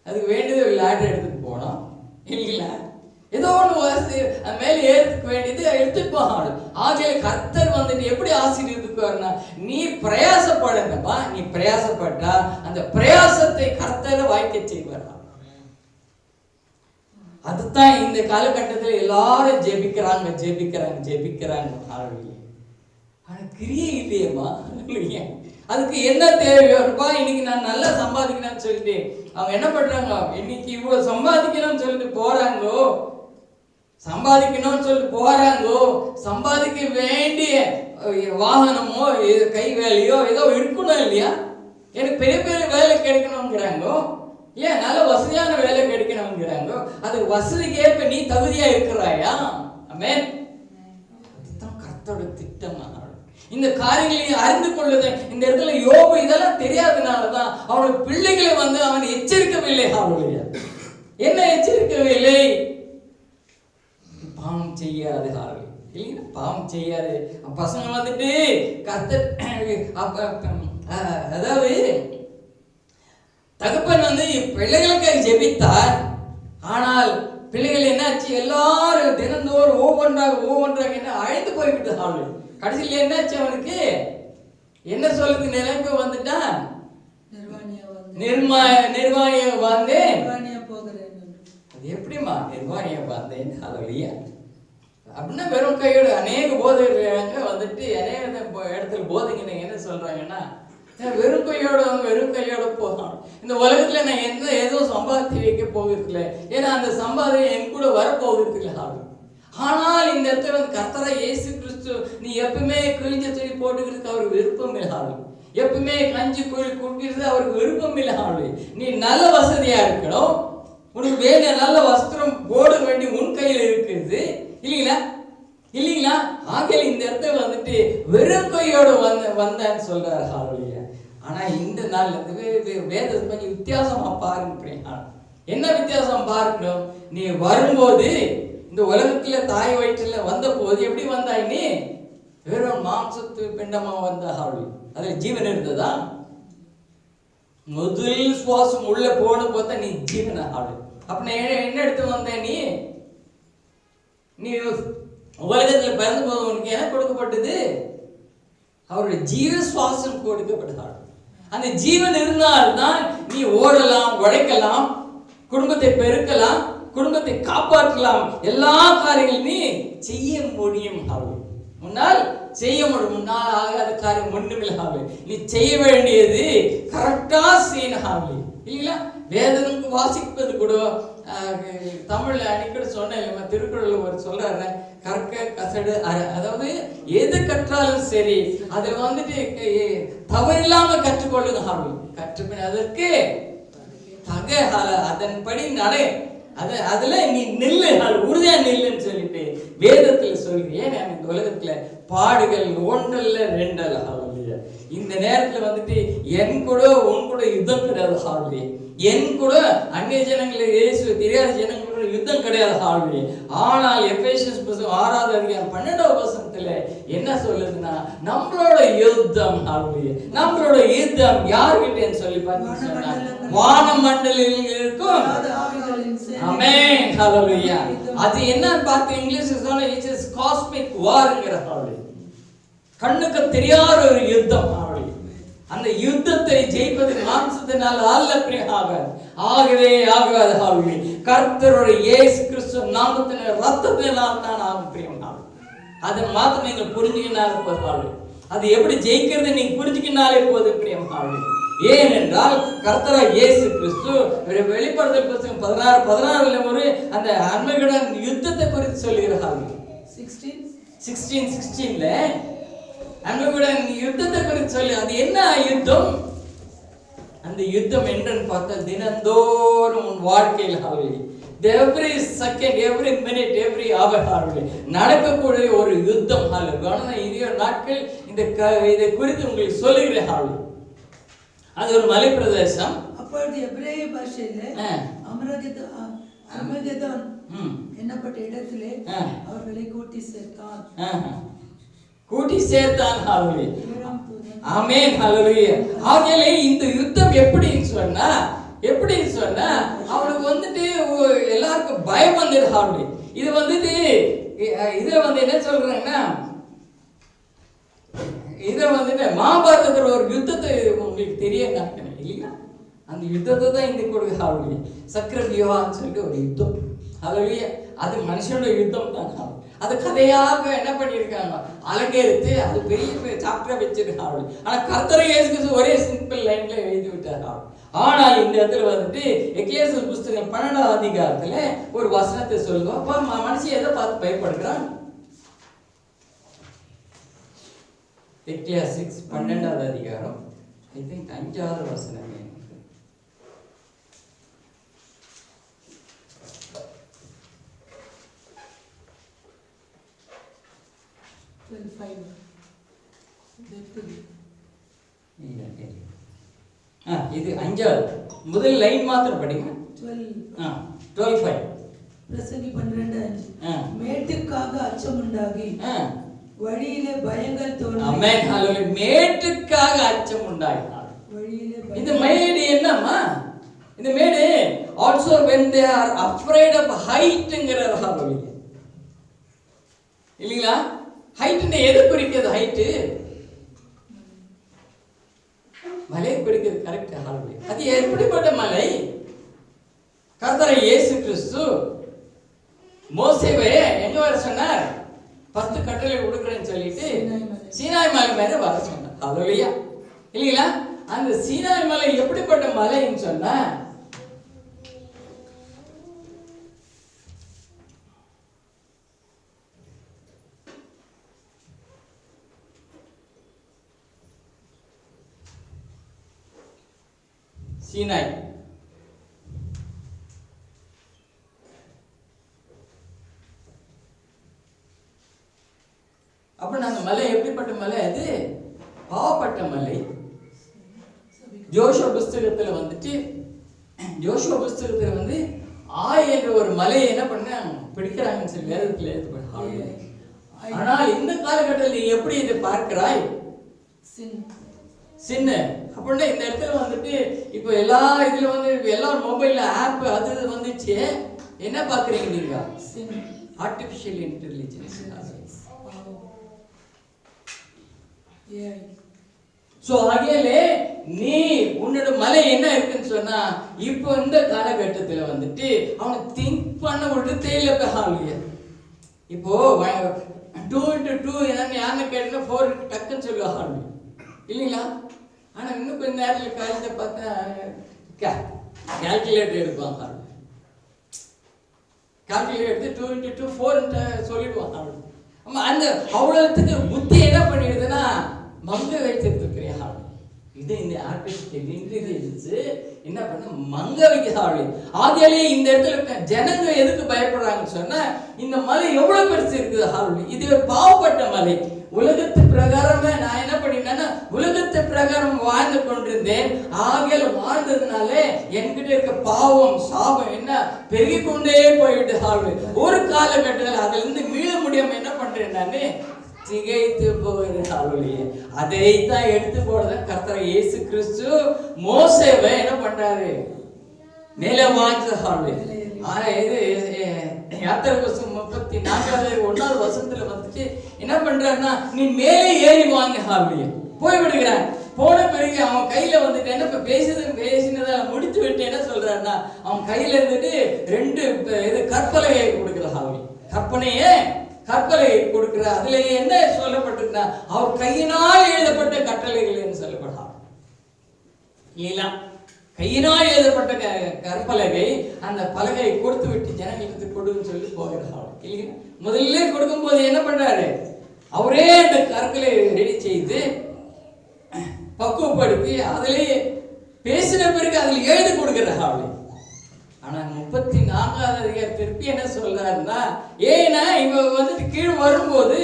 அதுக்கு வேண்டியது லேட்டர் எடுத்துட்டு போனோம் இல்லைங்களா? ஏதோ ஒன்று மேலே ஏறதுக்கு வேண்டியது எடுத்துட்டு போகணும். ஆகிய கர்த்தர் வந்துட்டு எப்படி ஆசீர்வதிக்குவார்னா, நீ பிரயாசப்படுங்கப்பா. நீ பிரயாசப்பட்டா அந்த பிரயாசத்தை கர்த்தர் வாய்க்க செய்வார். அதுதான் இந்த காலகட்டத்தில் எல்லாரும் ஜெபிக்கிறாங்க. ஆனா கிரியை இல்லையேம்மா. அதுக்கு என்ன தேவையோ இருப்பா, இன்னைக்கு நான் நல்லா சம்பாதிக்கணும்னு சொல்லிட்டு அவங்க என்ன பண்றாங்க, இன்னைக்கு இவ்வளவு சம்பாதிக்கணும்னு சொல்லிட்டு போறாங்கோ, சம்பாதிக்க வேண்டிய வாகனமோ கை வேலையோ ஏதோ இருக்கணும் இல்லையா? எனக்கு பெரிய பெரிய வேலை கிடைக்கணுங்கிறாங்க, ஏன் நல்ல வசதியான வேலை கிடைக்கணுங்கிறாங்க. அது வசதிக்கு ஏற்ப நீ தகுதியா இருக்கிறாயா? ஆமென். அதுதான் கர்த்தரோட திட்டமா. இந்த காரியங்களை அறிந்து கொள்ளுது. இந்த இடத்துல யோபு இதெல்லாம் தெரியாதனாலதான் அவனுடைய பிள்ளைகளை அவன் எச்சரிக்கவில்லை. என்ன எச்சரிக்கவில்லை? பாவம் செய்யாது இல்லைன்னா பாவம் செய்யாது. பசங்க கர்த்தர் அதாவது தகப்பன் பிள்ளைகளுக்காக ஜெபித்தார். ஆனால் பிள்ளைகள் என்னாச்சு, எல்லாரும் தினந்தோறும் ஒவ்வொன்றாக என்ன அழைத்து போய்விட்டது. கடைசியில் என்னாச்சு, அவனுக்கு என்ன சொல்றது நிலைக்கு வந்துட்டான். நிர்வாணிய அது எப்படிமா நிர்வாணிய வந்தேன் அப்படின்னா வெறும் கையோடு அநேக போதைகள் அநேக இடத்துல போதைங்க என்ன சொல்றாங்கன்னா, வெறும் கையோட போகணும். இந்த உலகத்துல நான் ஏதோ சம்பாதித்து வைக்க போகிறதில்ல, ஏன்னா அந்த சம்பாதியம் என் கூட வரப்போகிறதில்ல. ஆனால் இந்த இடத்துல கர்த்தராகிய இயேசு கிறிஸ்து நீ எப்பவுமே கிழிஞ்ச துணி போட்டுக்கிறதுக்கு அவருக்கு விருப்பம் இல்லாது, எப்பவுமே கஞ்சி குடிக்கிறது அவருக்கு விருப்பம் இல்லாது. நீ நல்ல வசதியா இருக்கணும், உனக்கு வேண்டிய நல்ல வஸ்திரம் போட வேண்டிய உன் கையில் இருக்குது இல்லைங்களா? ஆகையில் இந்த இடத்துல வெறும் கையோடு வந்தான்னு சொல்றாரு. ஆனா இந்த நாள் வேதத்தை கொஞ்சம் வித்தியாசமா பாருங்க. என்ன வித்தியாசம் பார்க்கணும்? நீ வரும்போது இந்த உலகத்துல தாய் வயிற்றுல வந்த போது எப்படி வந்தாய்? நீ வெறும் மாம்சத்து பிண்டமா வந்த அதுல ஜீவன் இருந்ததா? முதல் சுவாசம் உள்ள போன போத நீ ஜீவன அப்ப என்ன எடுத்து வந்த? நீ உலகத்துல பிறந்த போது உனக்கு என்ன கொடுக்கப்பட்டது? அவருடைய ஜீவ சுவாசம் கொடுக்கப்பட்டது. அந்த ஜீவன் இருந்தால்தான் நீ ஓடலாம், உழைக்கலாம், குடும்பத்தை பெருக்கலாம், குடும்பத்தை காப்பாற்றலாம், எல்லா காரியங்களும் நீ செய்ய முடியும். முன்னால் செய்ய முடியும். முன்னால் ஆகாத காரியம் ஒன்றுமில்லை. நீ செய்ய வேண்டியது கரெக்டா செய்யணும் இல்லைங்களா? வேதனுக்கு வாசிப்பது கூட தமிழ்ல அடிக்கடி சொன்ன திருக்குறள் ஒரு சொல்றாரு, கற்க கசடு அதாவது எது கற்றாலும் சரி அதுல தவறில்லாம கற்றுக்கொள்ளுங்க. கற்றுப்பின் அதற்கு தக அதன்படி நடை அதுல நீ நில்லு, உறுதியா நில்லுன்னு சொல்லிட்டு வேதத்துல சொல்லுங்க. ஏன் இந்த உலகத்துல பாடுகள் ஒன்றல்ல ரெண்டல்ல. இந்த நேரத்துல என் கூட உன் கூட யுத்தம் கிடையாது. என் கூட அந்நிய ஜனங்களை இயேசு தெரியாத ஜனங்களோட யுத்தம் கிடையாது. ஆனால் எபேசியஸ் 6வது அதிகாரம் 12வது வசனத்துல என்ன சொல்லுதுன்னா, நம்மளோட யுத்தம் யார்கிட்டன்னு சொல்லி பார்த்தீங்கன்னா வானமண்டலில் இருக்கும். ஆமென், ஹalleluya. அது என்னன்னு பார்த்து இங்கிலீஷ்ல சொன்னா இட் இஸ் காஸ்மிக் வார்ங்கற. கண்ணுக்கு தெரியாத ஒரு யுத்தம். அந்த யுத்தத்தை ஜெயிப்பது மாம்சத்தினால் அல்ல பிரியமானவர்களே, ஆகாது. கர்த்தருடைய இயேசு கிறிஸ்து நாமத்தினால் ரத்தத்தினால் தான் ஆகும் பிரியமானவர்களே. அதை மாத்திரம் நீங்கள் புரிஞ்சுக்கினாலே போதும். அது எப்படி ஜெயிக்கிறது நீங்க புரிஞ்சுக்கினாலே போதும் பிரியமானவர்களே. ஏனென்றால் கர்த்தராகிய இயேசு கிறிஸ்து வெளிப்படுத்தல் புத்தகம் 16:16 ஒரு அந்த அன்மையுடன் யுத்தத்தை குறித்து சொல்லுகிறார்கள். 16:16ல அன்மையுடன் யுத்தத்தை குறித்து சொல்லி, அது என்ன யுத்தம்? அந்த யுத்தம் என்னன்னு பார்த்தா தினந்தோறும் உன் வாழ்க்கையில் every second, every minute, every அவர் நடக்கக்கூடிய ஒரு யுத்தம். இந்திய நாட்கள் இதை குறித்து உங்களுக்கு சொல்லுகிறேன். அது ஒரு மலை பிரதேசம். அப்பொழுது எபிரேய பாஷையிலே அர்மகெதோன் என்னப்பட்ட இடத்திலே அவர்களை கூட்டி சேர்த்தான். ஆமென், ஹalleluya. ஆகையால இந்த யுத்தம் எப்படின்னு சொன்னா அவனுக்கு எல்லாருக்கும் பயம் வந்துடுது. இது இதுல என்ன சொல்றாங்கன்னா, இதுல மகாபாரதத்துல ஒரு யுத்தத்தை உங்களுக்கு தெரிய இல்லையா? அந்த யுத்தத்தை தான் இந்த கொடுக்க சக்கர வியூகான்னு சொல்லிட்டு ஒரு யுத்தம். ஹல்லேலூயா. அது மனுஷனோட யுத்தம் தான். அது கதையாக என்ன பண்ணியிருக்காங்க, அலங்கரித்து அது பெரிய சாப்டரா வச்சிருக்காங்க. ஆனா கர்த்தர் இயேசு கிறிஸ்து ஒரே சிம்பிள் லைன்ல எழுதி விட்டார். ஆனால் இந்த இடத்துல வந்துட்டு எக்லேசியர் புஸ்தகம் 12ஆம் அதிகாரத்துல ஒரு வசனத்தை சொல்லுவோம். அப்ப மனுஷன் எதை பார்த்து பயப்படுகிறான்? எக்லேசியர் 12ஆவது அதிகாரம், ஐ திங்க் 5வது வசனம். இது 5வது முதல் லைன் மாத்திரம் படிங்க. 12:5 பிரசங்கி 12:5 மேட்டுக்காக அச்சம் உண்டாகி வழியிலே பயங்கள் தோன்றி. ஆமென், ஹல்லேலூயா. மேட்டுக்காக அச்சம் உண்டாகி. இந்த மேடு என்னம்மா? இந்த மேடு also when they are afraid of heightங்கற ஹல்லேலூயா இல்லீங்களா? ஹைட்னு எது குறிக்கிறது? ஹைட் மலை குறிக்கிறது. கரெக்ட், ஹல்லேலூயா. அது எப்படிப்பட்ட மலை? கர்த்தர் இயேசு கிறிஸ்து மோசேவே எங்க வர சொன்னார்? 10 கட்டளை கொடுக்குறேன்னு சொல்லிட்டு சீனாய் மலை மேல வர சொன்னார். ஹல்லேலூயா இல்லீங்களா? அந்த சீனாய் மலை எப்படிப்பட்ட மலைன்னு சொன்னா, சீனாய் அப்ப அந்த மலை எப்படிப்பட்ட மலை? அது பாவப்பட்ட மலை. ஜோஷுவா புஸ்தகத்துல வந்துட்டு ஆய் என்ற ஒரு மலையை என்ன பண்ணாங்க, பிடிக்கிறாங்கன்னு சொல்லி வேதத்துல எழுதப்பட்டிருக்கு. ஆனால் இந்த காலகட்டத்தில் நீ எப்படி இதை பார்க்கிறாய்? சின்ன அப்படின்னா இந்த இடத்துல வந்துட்டு இப்போ எல்லா இதுல வந்து எல்லா மொபைல்ல ஆப் அது வந்துச்சு. என்ன பாக்குறீங்க நீங்க? Artificial intelligence. சோ ஆகையிலே நீ உன்னோட மலை என்ன இருக்குன்னு சொன்னா, இப்போ இந்த காலகட்டத்துல வந்துட்டு அவனை திங்க் பண்ண விட்டு இல்ல. ஹல்லேலூயா. இப்போ 2x2 என்னன்னு யாருன்னு கேட்டா 4 டக்குன்னு சொல்லுவாங்க இல்லைங்களா? ஆனா இன்னும் கொஞ்ச நேரத்துல காலேஜ பார்த்தா கால்குலேட்டர் எடுப்பாங்க. கால்குலேட்டர் எடுத்து 2x2 4 சொல்லிடுவாங்க. ஆமா, அந்த அவ்வளவுக்கு புத்தி என்ன பண்ணிடுதுன்னா மங்க வைத்திருக்கிறேன். இது இந்த ஆர்டிபிஷியல் இன்டெலிஜென்ஸ் என்ன பண்ண மங்க வைக்கிறாள். ஆதியாலே இந்த இடத்துல ஜனங்க எதுக்கு பயப்படுறாங்கன்னு சொன்னா, இந்த மலை எவ்வளவு பெருசு இருக்குது. ஹல்லேலூயா. இது ஒரு பாவப்பட்ட மலை. உலகத்து பிரகாரமே நான் என்ன பண்ணினேன்னா, உலகத்து பிரகாரம் வாழ்ந்து கொண்டிருந்தேன். ஆகையால வாழ்ந்ததுனாலே என்கிட்ட இருக்க பாவம் சாபம் என்ன பெருகி கொண்டே போயிட்டு. ஹல்லேலூயா. ஒரு காலகட்டத்தில் அதுல இருந்து மீள முடியாம என்ன பண்றேன், நானு திகைத்து போகிறேன். ஹல்லேலூயா. அதைத்தான் எடுத்து போடுறத கர்த்தர் இயேசு கிறிஸ்து மோசேவை என்ன பண்றாரு, மேலே வாங்க. ஹல்லேலூயா. இது யாத்திரை புஸ்தகம் 34:1 வசனத்துல வந்துட்டு என்ன பண்றாருன்னா, நீ மேலே ஏறி வாங்க. ஹல்லேலூயா. போய் விடுகிறான். போன பிறகு அவன் கையில வந்துட்டு என்ன பேசினதை முடித்து விட்டு என்ன சொல்றாருன்னா, அவன் கையில இருந்துட்டு 2 கற்பலகையை கொடுக்கிறான். ஹல்லேலூயா. கற்பலை கொடுக்கிற அதுல என்ன சொல்லப்பட்டிருக்குன்னா, அவர் கையினால் எழுதப்பட்ட கட்டளைகள் என்று சொல்லப்பட்டார். இல்லையா? கையினால் எழுதப்பட்ட கற்பலகை அந்த பலகையை கொடுத்து விட்டு ஜனங்களுக்கு கொடுன்னு சொல்லி போகிறார். இல்லையா? முதல்ல கொடுக்கும் போது என்ன பண்றாரு, அவரே அந்த கற்களை ரெடி செய்து பக்குவப்படுத்தி அதிலே பேசின பிறகு அதில் எழுதி கொடுக்கிறார். ஆனா 34வது அதிகாரம் திருப்பி என்ன சொல்றாருன்னா, ஏன்னா இவ வந்துட்டு கீழே வரும்போது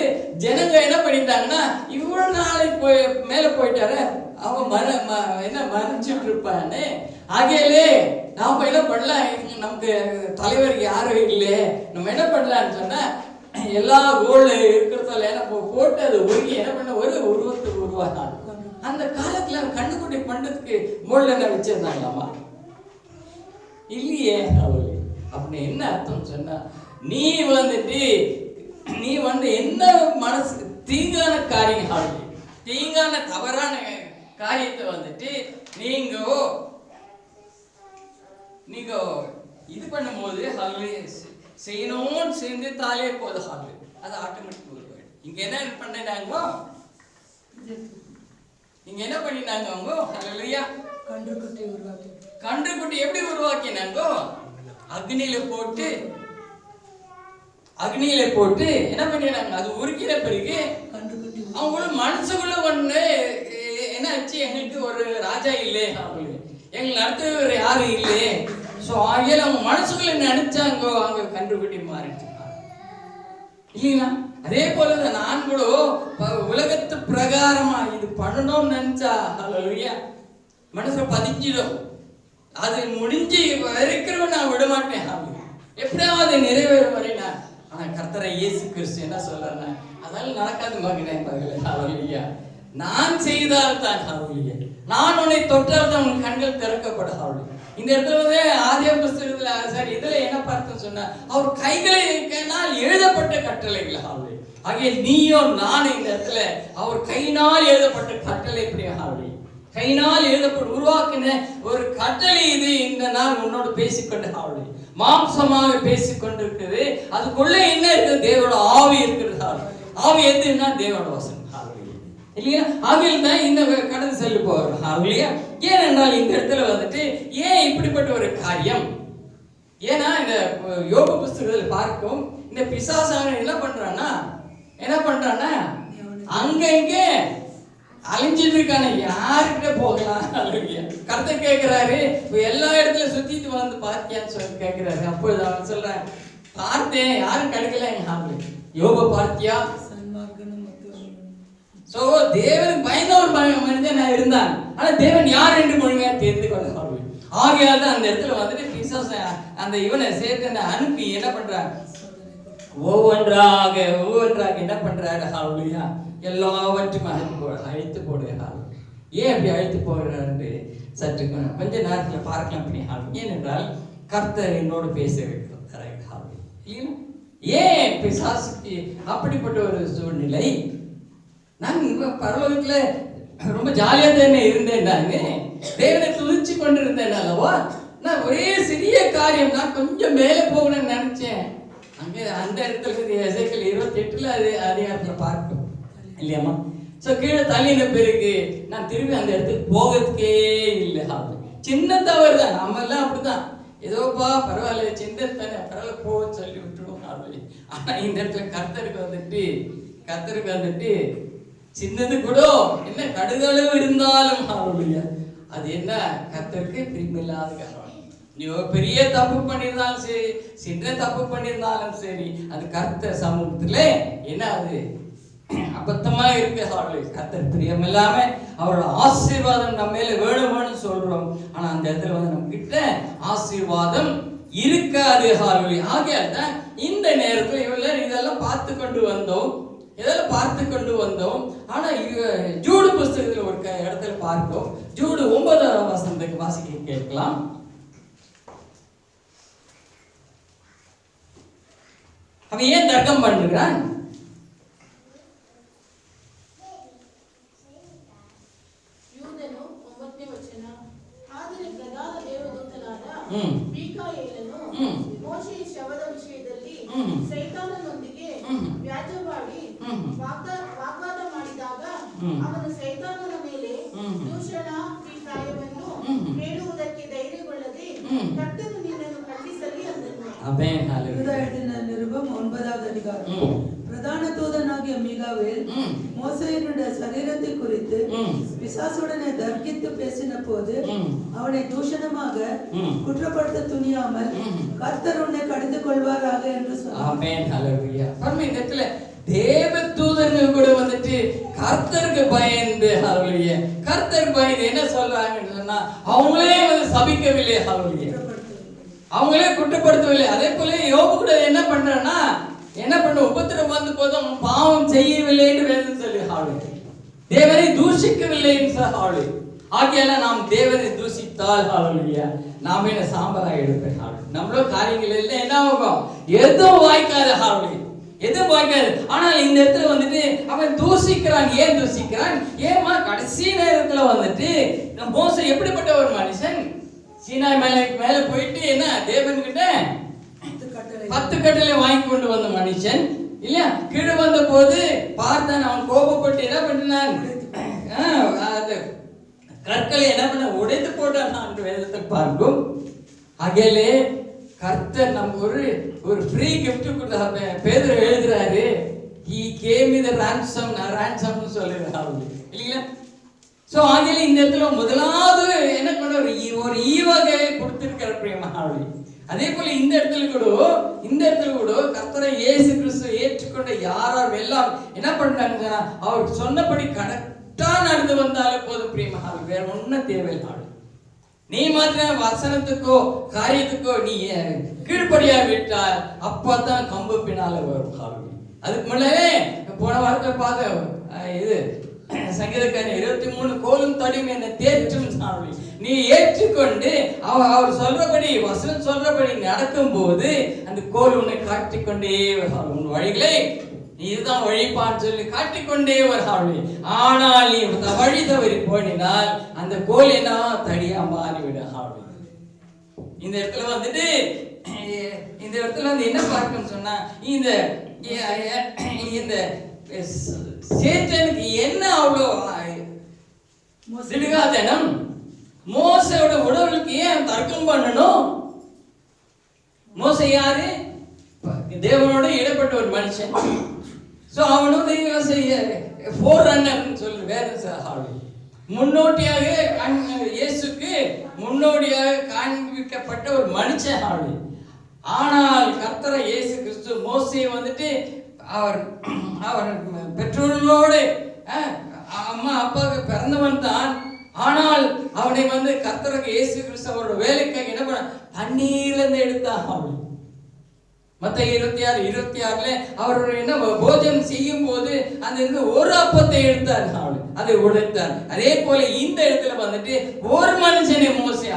ஜனங்க என்ன பண்ணிட்டாங்கன்னா, இவ்வளவு நாளைக்கு மேல போயிட்டாரு, அவன் என்ன மறைச்சிட்டு இருப்பான்னு. ஆகையிலே நாம என்ன பண்ணலாம், நமக்கு தலைவர் யாரும் இல்லை, நம்ம என்ன பண்ணலாம்னு சொன்னா, எல்லா கோல்டு இருக்கிறதால என்ன போட்டு அதை உருகி என்ன பண்ண ஒரு உருவத்தை உருவாங்க. அந்த காலத்துல கண்ணுக்குட்டி பண்றதுக்கு கோல்டு என்ன வச்சிருந்தாங்களாமா? இல்லையே. அப்படி என்ன அர்த்தம் சொன்னா, நீ வந்து என்ன மனசு தீங்கான காரியங்கள், தீங்கான தவறான காரியத்தை வந்துட்டு நீங்க இது பண்ணும்போது செய்யணும்னு செஞ்சுட்டாலே போதும், அது ஆட்டோமேட்டிக் உருவாயிடும். இங்க என்ன பண்ணினாங்க, இங்க என்ன பண்ணினாங்க அவங்க, ஹல்லேலூயா, கன்றுக்குட்டி உருவாக்கி. கன்றுக்குட்டி எப்படி உருவாக்கினாங்க, அக்னியில போட்டு என்ன பண்ணினாங்க, அது உருக்கின பிறகு அவங்களும் மனசுக்குள்ள ஒண்ணு என்ன ஆச்சு, எங்களுக்கு ஒரு ராஜா இல்லை, எங்களை நடத்துறவர் யாரும் இல்லை. ஸோ ஆகிய அவங்க மனசுக்குள்ள நினைச்சாங்க, அங்க கன்றுக்குட்டி மாறிட்டு இல்லைங்களா. அதே போலதான் நான் கூட உலகத்து பிரகாரமா இது பண்ணணும்னு நினைச்சா ஹல்லேலூயா மனசுல பதிஞ்சிடும். அது முடிஞ்சு இருக்கிறவன் நான் விட மாட்டேன், எப்படியாவது நிறைவேறும் வரைனா. ஆனா கர்த்தரை இயேசு கிறிஸ்து என்ன சொல்றாருன்னா, அதனால நடக்காது மகனே, ஹல்லேலூயா, நான் செய்தால் தான், ஹல்லேலூயா, நான் உன்னை தொட்டால் தான் உன் கண்கள் திறக்கப்படும், ஹல்லேலூயா. இந்த இடத்துல வந்து ஆதியாகம புத்தகத்துல சரி இதுல என்ன பார்த்தோம்னு சொன்னா, அவர் கைகளினால் எழுதப்பட்ட கட்டளைகள், ஹல்லேலூயா. ஆகிய நீயோ நானும் இந்த இடத்துல அவர் கையினால் எழுதப்பட்ட கட்டளை எப்படி, ஹல்லேலூயா, கையினால் எழுதப்பட்டு உருவாக்கின ஒரு கட்டளை இது. இந்த நாள் உன்னோடு பேசிக்கொண்டு, ஹல்லேலூயா, மாம்சமாக பேசிக்கொண்டிருக்குது. அதுக்குள்ள என்ன இருக்குது, தேவனோட ஆவி இருக்கிறது. ஆவி எதுன்னா தேவனோட வசனம், இல்லையா. ஆகியில் தான் இந்த கடந்து செல்ல போகிறோம், இல்லையா. ஏனென்றால் இந்த இடத்துல வந்துட்டு ஏன் இப்படிப்பட்ட ஒரு காரியம், ஏன்னா இந்த யோபு புஸ்தகத்தில் பார்க்கும் இந்த பிசாசான என்ன பண்றான்னா அங்கங்கே அழிஞ்சிட்டு இருக்கான, யாருக்கிட்ட போகலாம், கர்த்தர் கேட்கிறாரு, எல்லா இடத்துல சுத்திட்டு வந்து பார்த்தியான்னு சொல்லி கேட்கிறாரு. அப்பொழுது அவன் சொல்றான், பார்த்தேன், யாரும் கிடைக்கல, யோப பார்த்தியா. சோ தேவன் பயந்த ஒரு மனிதன் இருந்தான், ஆனா தேவன் யார் என்று முழுமையா தெரிந்து கொள்ள. ஆகையால் தான் அந்த இடத்துல வந்துட்டு பிசாசு அந்த இவனை சேர்த்து அனுப்பி என்ன பண்றாங்க, ஒவ்வொன்றாக என்ன பண்றாரு, ஹல்லேலூயா, எல்லாவற்றையும் அழித்து போடுகிறார். ஏன் அப்படி அழித்து போகிறார் சற்று கொஞ்ச நேரத்தில் பார்க்கலாம் அப்படி. ஏனென்றால் கர்த்தர் என்னோடு பேச வைக்கிறார். ஏன் பிசாசுக்கு அப்படிப்பட்ட ஒரு சூழ்நிலை? நான் பரலோகத்துல ரொம்ப ஜாலியா தானே இருந்தேன், நானு தேவனை துதிச்சு கொண்டிருந்தேன் அல்லவா. நான் ஒரே சிறிய காரியம், நான் கொஞ்சம் மேலே போகணும்னு நினைச்சேன். அங்கே அந்த இடத்துல எசேக்கியேல் 28 அது அதிகாரத்துல பார்க்கும் இல்லையாமா. ஸோ கீழே தள்ளின பிறகு நான் திரும்பி அந்த இடத்துக்கு போகிறதுக்கே இல்லை. சின்ன தவறு தான், நம்ம எல்லாம் அப்படிதான், ஏதோப்பா பரவாயில்ல, சின்ன தானே, பரவாயில்ல போன்னு சொல்லி விட்டுருவோம். ஆனா இந்த இடத்துல கர்த்தருக்கு வந்துட்டு சின்னது கூட என்ன கடுகளவு இருந்தாலும் அது என்ன கர்த்தருக்கு பிரியமில்லாத காரணம். நீ பெரிய தப்பு பண்ணியிருந்தாலும் சரி, சின்ன தப்பு பண்ணியிருந்தாலும் சரி, அது கர்த்தர் சமூகத்துல என்ன அது அபத்தமா இருக்கு. கர்த்தர் பிரியம் இல்லாம அவரோட ஆசீர்வாதம் நம்ம மேல வேணும்னு சொல்றோம், ஆனா அந்த இடத்துல வந்து நம்ம கிட்ட ஆசீர்வாதம் இருக்காது. ஆகையால் தான் இந்த நேரத்துல இவ்வளவு இதெல்லாம் பார்த்து கொண்டு வந்தோம். ஆனா ஜூடு புஸ்தகத்துல ஒரு இடத்துல பார்ப்போம். ஜூடு 9ஆம் வசனத்துக்கு வாசிக்க கேட்கலாம். அவன் ஏன் தர்க்கம் பண்ணுகிறான்? ಮೋಶೆಯ ಶವದ ವಿಷಯದಲ್ಲಿ ಸೈತಾನನೊಂದಿಗೆ ವ್ಯಾಜ್ಯವಾಡಿ ವಾಗ್ವಾದ ಮಾಡಿದಾಗ ಅವನು ಸೈತಾನನ ಮೇಲೆ ದೂಷಣ ಅಭಿಪ್ರಾಯವನ್ನು ಹೇಳುವುದಕ್ಕೆ ಧೈರ್ಯಗೊಳ್ಳದೆ ಕರ್ತನು ನಿನ್ನನ್ನು ಖಂಡಿಸಲಿ ಅಂದನು. நிருபம் 9வது அதிகாரம். பிரதான தூதனாகிய மீகாவேல் மோசேயினுடைய சரீரத்தை குறித்து பிசாசுடனே தர்க்கித்து பேசின போது அவனை தூஷணமாக குற்றப்படுத்த துணியாமல் கர்த்தர் உன்னை கடிந்து கொள்வாராக என்று சொன்னார். தேவ தூதர்கள் கூட வந்துட்டு கர்த்தருக்கு பயந்து என்ன சொல்றாங்கன்னு சொன்னா, அவங்களே வந்து சபிக்கவில்லை, அவங்களே குற்றப்படுத்தவில்லை. அதே போல யோபு கூட என்ன பண்றான்னா, உபத்திரம் வந்த போதும் பாவம் செய்யவில்லை என்று வேதம் சொல்லி தேவனை தூஷிக்கவில்லை என்று ஆகியால நாம் தேவனை தூஷித்தால் நாம என்ன சாம்பலாக எடுப்பேன். நம்மளோ காரியங்கள் எல்லாம் என்ன ஆகும், எதுவும் வாய்க்காது, எதுவும் வாய்க்காது. ஆனால் இந்த இடத்துல வந்துட்டு அவன் தூஷிக்கிறான். ஏன் தூஷிக்கிறான்? ஏமா கடைசி நேரத்துல வந்துட்டு மோசே எப்படிப்பட்ட ஒரு மனுஷன், சீனாய் மேல போயிட்டு என்ன தேவன் கிட்ட 10 கட்டளை வாங்கி கொண்டு வந்த மனுஷன் இல்லையா, கீழே வந்த போது பார்த்தான், அவன் கோபப்பட்டு என்ன பண்ணினான், கற்களை என்ன பண்ண உடைத்து போட்டான் வேதத்தை பார்க்கும். அகலே கர்த்தர் நம்ம ஒரு ஃப்ரீ கிஃப்ட் கொடுத்தாரு. பேதுரு எழுதுறாரு, he gave me the ransom சொல்லுறாரு இல்லைங்களா. சோ ஆகிய இந்த இடத்துல முதலாவது என்ன பண்ண ஒரு ஈவகை கொடுத்திருக்கிற பிரியமானவர்களே. அதே போல இந்த இடத்துல கூட கர்த்தரை இயேசு கிறிஸ்து ஏற்றுக்கொண்ட யாரார் எல்லாம் என்ன பண்றாங்க, அவர் சொன்னபடி கரெக்டா நடந்து வந்தாலே போதும் பிரியமானவர்களே, வேற ஒன்னும் தேவையில்லை. நீ மாத்திரம் வசனத்துக்கோ காரியத்துக்கோ நீ கீழ்படியா விட்டால் அப்பதான் கம்பு பின்னால வரும். அதுக்கு முன்னாலே போன வாரத்தை பார்த்த இது சங்கீதக்காரன் 23 கோலும் தடியும் என்னை தேற்றும் நீ ஏற்றுக்கொண்டு அவர் சொல்றபடி வசனம் சொல்றபடி நடக்கும் போது அந்த கோல் உன்னை காட்டிக்கொண்டே உன் வழிகளை நீ இதுதான் வழிபான்னு சொல்லி காட்டிக்கொண்டே வருகிறாள். ஆனால் நீ வழி தவறி போனினால் அந்த கோல் என்ன தடியா மாறிவிடுகிறாள். இந்த இடத்துல வந்துட்டு இந்த இடத்துல வந்து என்ன பார்க்கணும்னு சொன்னா, இந்த சேத்தனுக்கு என்ன அவ்வளோ திடுகாதனம், மோசையோட உடலுக்கு ஏன் தர்க்கம் பண்ணணும்? மோசை யாரு? தேவனோட இடப்பட்ட ஒரு மனுஷன். சோ அவனும் சொல்லு வேற முன்னோட்டியாக இயேசுக்கு முன்னோடியாக காண்பிக்கப்பட்ட ஒரு மனுஷன் ஆளு. ஆனால் கர்த்தர் இயேசு கிறிஸ்து மோசையை வந்துட்டு அவர் பெற்றோர்களோடு அம்மா அப்பாவுக்கு பிறந்தவன் தான். ஆனால் அவனை வந்து கர்த்தருக்கு இயேசு கிறிஸ்து அவரோட வேலைக்காக என்ன பண்ண தண்ணீர்ல இருந்து எடுத்தான். அவன் மத்தேயு 26:26 அவர் என்ன போஜனம் செய்யும் போது அந்த இருந்து ஒரு அப்பத்தை எடுத்தார், அதை உடைத்தார். அதே போல இந்த இடத்துல வந்துட்டு ஒரு மனுஷனை மோசே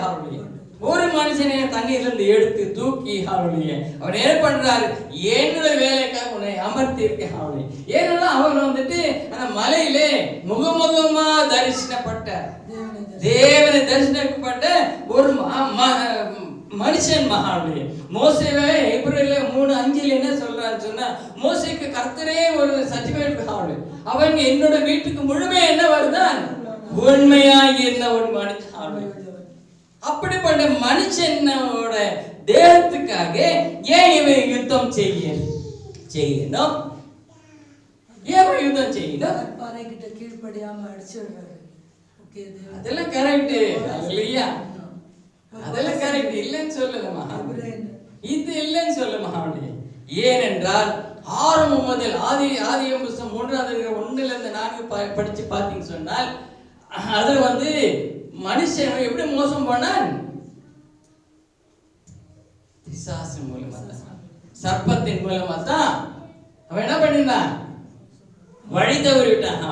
ஒரு மனுஷனை தண்ணீர்ல இருந்து எடுத்து தூக்கி அவர் என்ன பண்றாரு, என்னுடைய வேலைக்காக உன்னை அமர்த்தி இருக்க. ஏன்னா அவர் வந்துட்டு அந்த மலையிலே முகமுகமா தரிசனப்பட்ட தேவனை தரிசனப்பட்ட ஒரு மனுஷன் மகாவுடைய மோசேவே எபிரேயர்ல 3:5 என்ன சொல்றான்னு சொன்னா, மோசேக்கு கர்த்தரே ஒரு சர்டிபிகேட் ஆகுது, அவன் என்னோட வீட்டுக்கு முழுமையா என்ன வருதான் உண்மையாகி இருந்த ஒரு மனுஷன். அப்படிப்பட்ட மனுஷனோட தேகத்துக்காக ஏன் இவன் யுத்தம் செய்யணும்? ஏன் யுத்தம் செய்யணும்? கீழ்படியாம அடிச்சிடுறாரு. அதெல்லாம் கரெக்ட் இல்லையா? அதெல்லாம் கரெக்ட் இல்லைன்னு சொல்லலமா, இது இல்லைன்னு சொல்லமா. ஏனென்றால் ஆரம்பம் முதல் ஆதியாகமம் 3:1-4 படிச்சு பார்த்தீங்கன்னு சொன்னால் அதுல வந்து மனுஷன் எப்படி மோசம் போனான்? பிசாசு மூலமா தான், சர்ப்பத்தின் மூலமா தான் அவன் என்ன பண்ணினான், வழி தவறி விட்டான்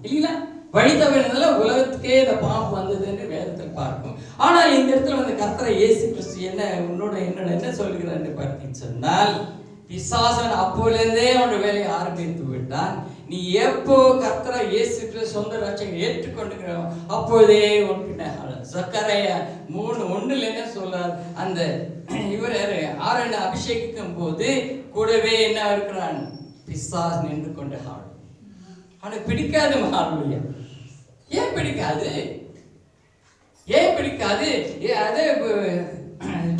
இல்லைங்களா? வழி தவறினால உலகத்துக்கே இந்த பாம்பு வந்தது என்று வேதத்தில் பார்க்கும். ஆனால் இந்த இடத்துல வந்து கர்த்தர் இயேசு கிறிஸ்து என்னோட என்ன சொல்கிறார் பார்த்தீங்கன்னு சொன்னால், பிசாசன் அப்போலேருந்தே அவனோட வேலையை ஆரம்பித்து விட்டான். நீ எப்போ கர்த்தர் இயேசு கிறிஸ்து சொந்த ரட்சகரை ஏற்றுக்கொண்டுக்கிறோம் அப்போதே உன்கிட்ட சக்கரையா 3:1 என்ன சொல்றார், அந்த இவர் ஆரண அபிஷேகிக்கும் போது கூடவே என்ன இருக்கிறான், பிசாஸ் நின்று கொண்டு அவனுக்கு பிடிக்காது மகாலுயா. ஏன் பிடிக்காது? அதே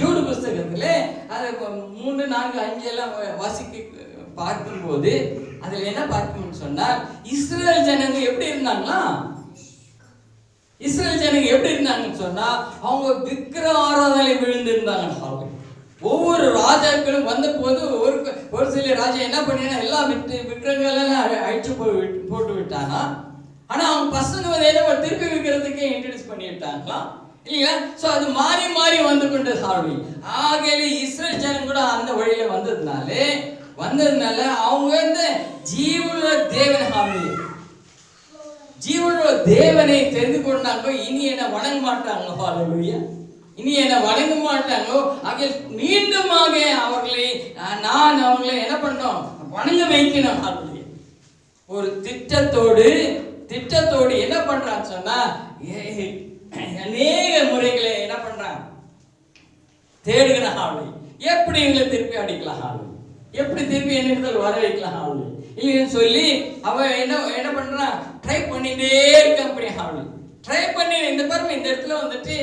ஜூடு புஸ்தகத்துல அது 3, 4, 5 எல்லாம் வாசிக்க பார்க்கும்போது அதுல என்ன பார்க்கணும்னு சொன்னால், இஸ்ரேல் ஜனங்க எப்படி இருந்தாங்கன்னு சொன்னா அவங்க விக்கிர ஆராதனை விழுந்திருந்தாங்க. ஒவ்வொரு ராஜாக்களும் வந்த போது ஒரு சில ராஜா என்ன பண்ணினா எல்லா விக்கிரகங்களெல்லாம் அழிச்சு போட்டு விட்டானா. ஆனா அவங்க பசங்க வந்து என்ன திருப்பி விற்கிறதுக்கே இன்ட்ரடியூஸ் பண்ணி விட்டாங்களா இல்லையா? சோ அது மாறி மாறி வந்து கொண்டு சாவி. ஆகவே இஸ்ரேல் ஜனம் கூட அந்த வழியில வந்ததுனால அவங்க வந்து ஜீவனுள்ள தேவனை தெரிந்து கொண்டாங்க. இனி என்ன வணங்க மாட்டாங்க, ஹல்லேலூயா. இனி என்ன வணங்க மாட்டாங்களோ ஆகிய மீண்டுமாக நான் அவர்களை என்ன பண்ணோம், வணங்க வைக்கணும். ஒரு திட்டத்தோடு என்ன பண்றான்னு சொன்னா அநேக முறைகளை என்ன பண்றான் தேடுகிறான். எப்படி இவங்களை திருப்பி அடிக்கலாம் ஆளு, எப்படி திருப்பி என்னிடத்தில் வர வைக்கலாம் ஆளு இல்லைன்னு சொல்லி அவன் என்ன பண்றான், ட்ரை பண்ணிட்டே இருக்கான். அப்படி ஆளு ட்ரை பண்ணி இந்த பாருங்க, இந்த இடத்துல வந்துட்டு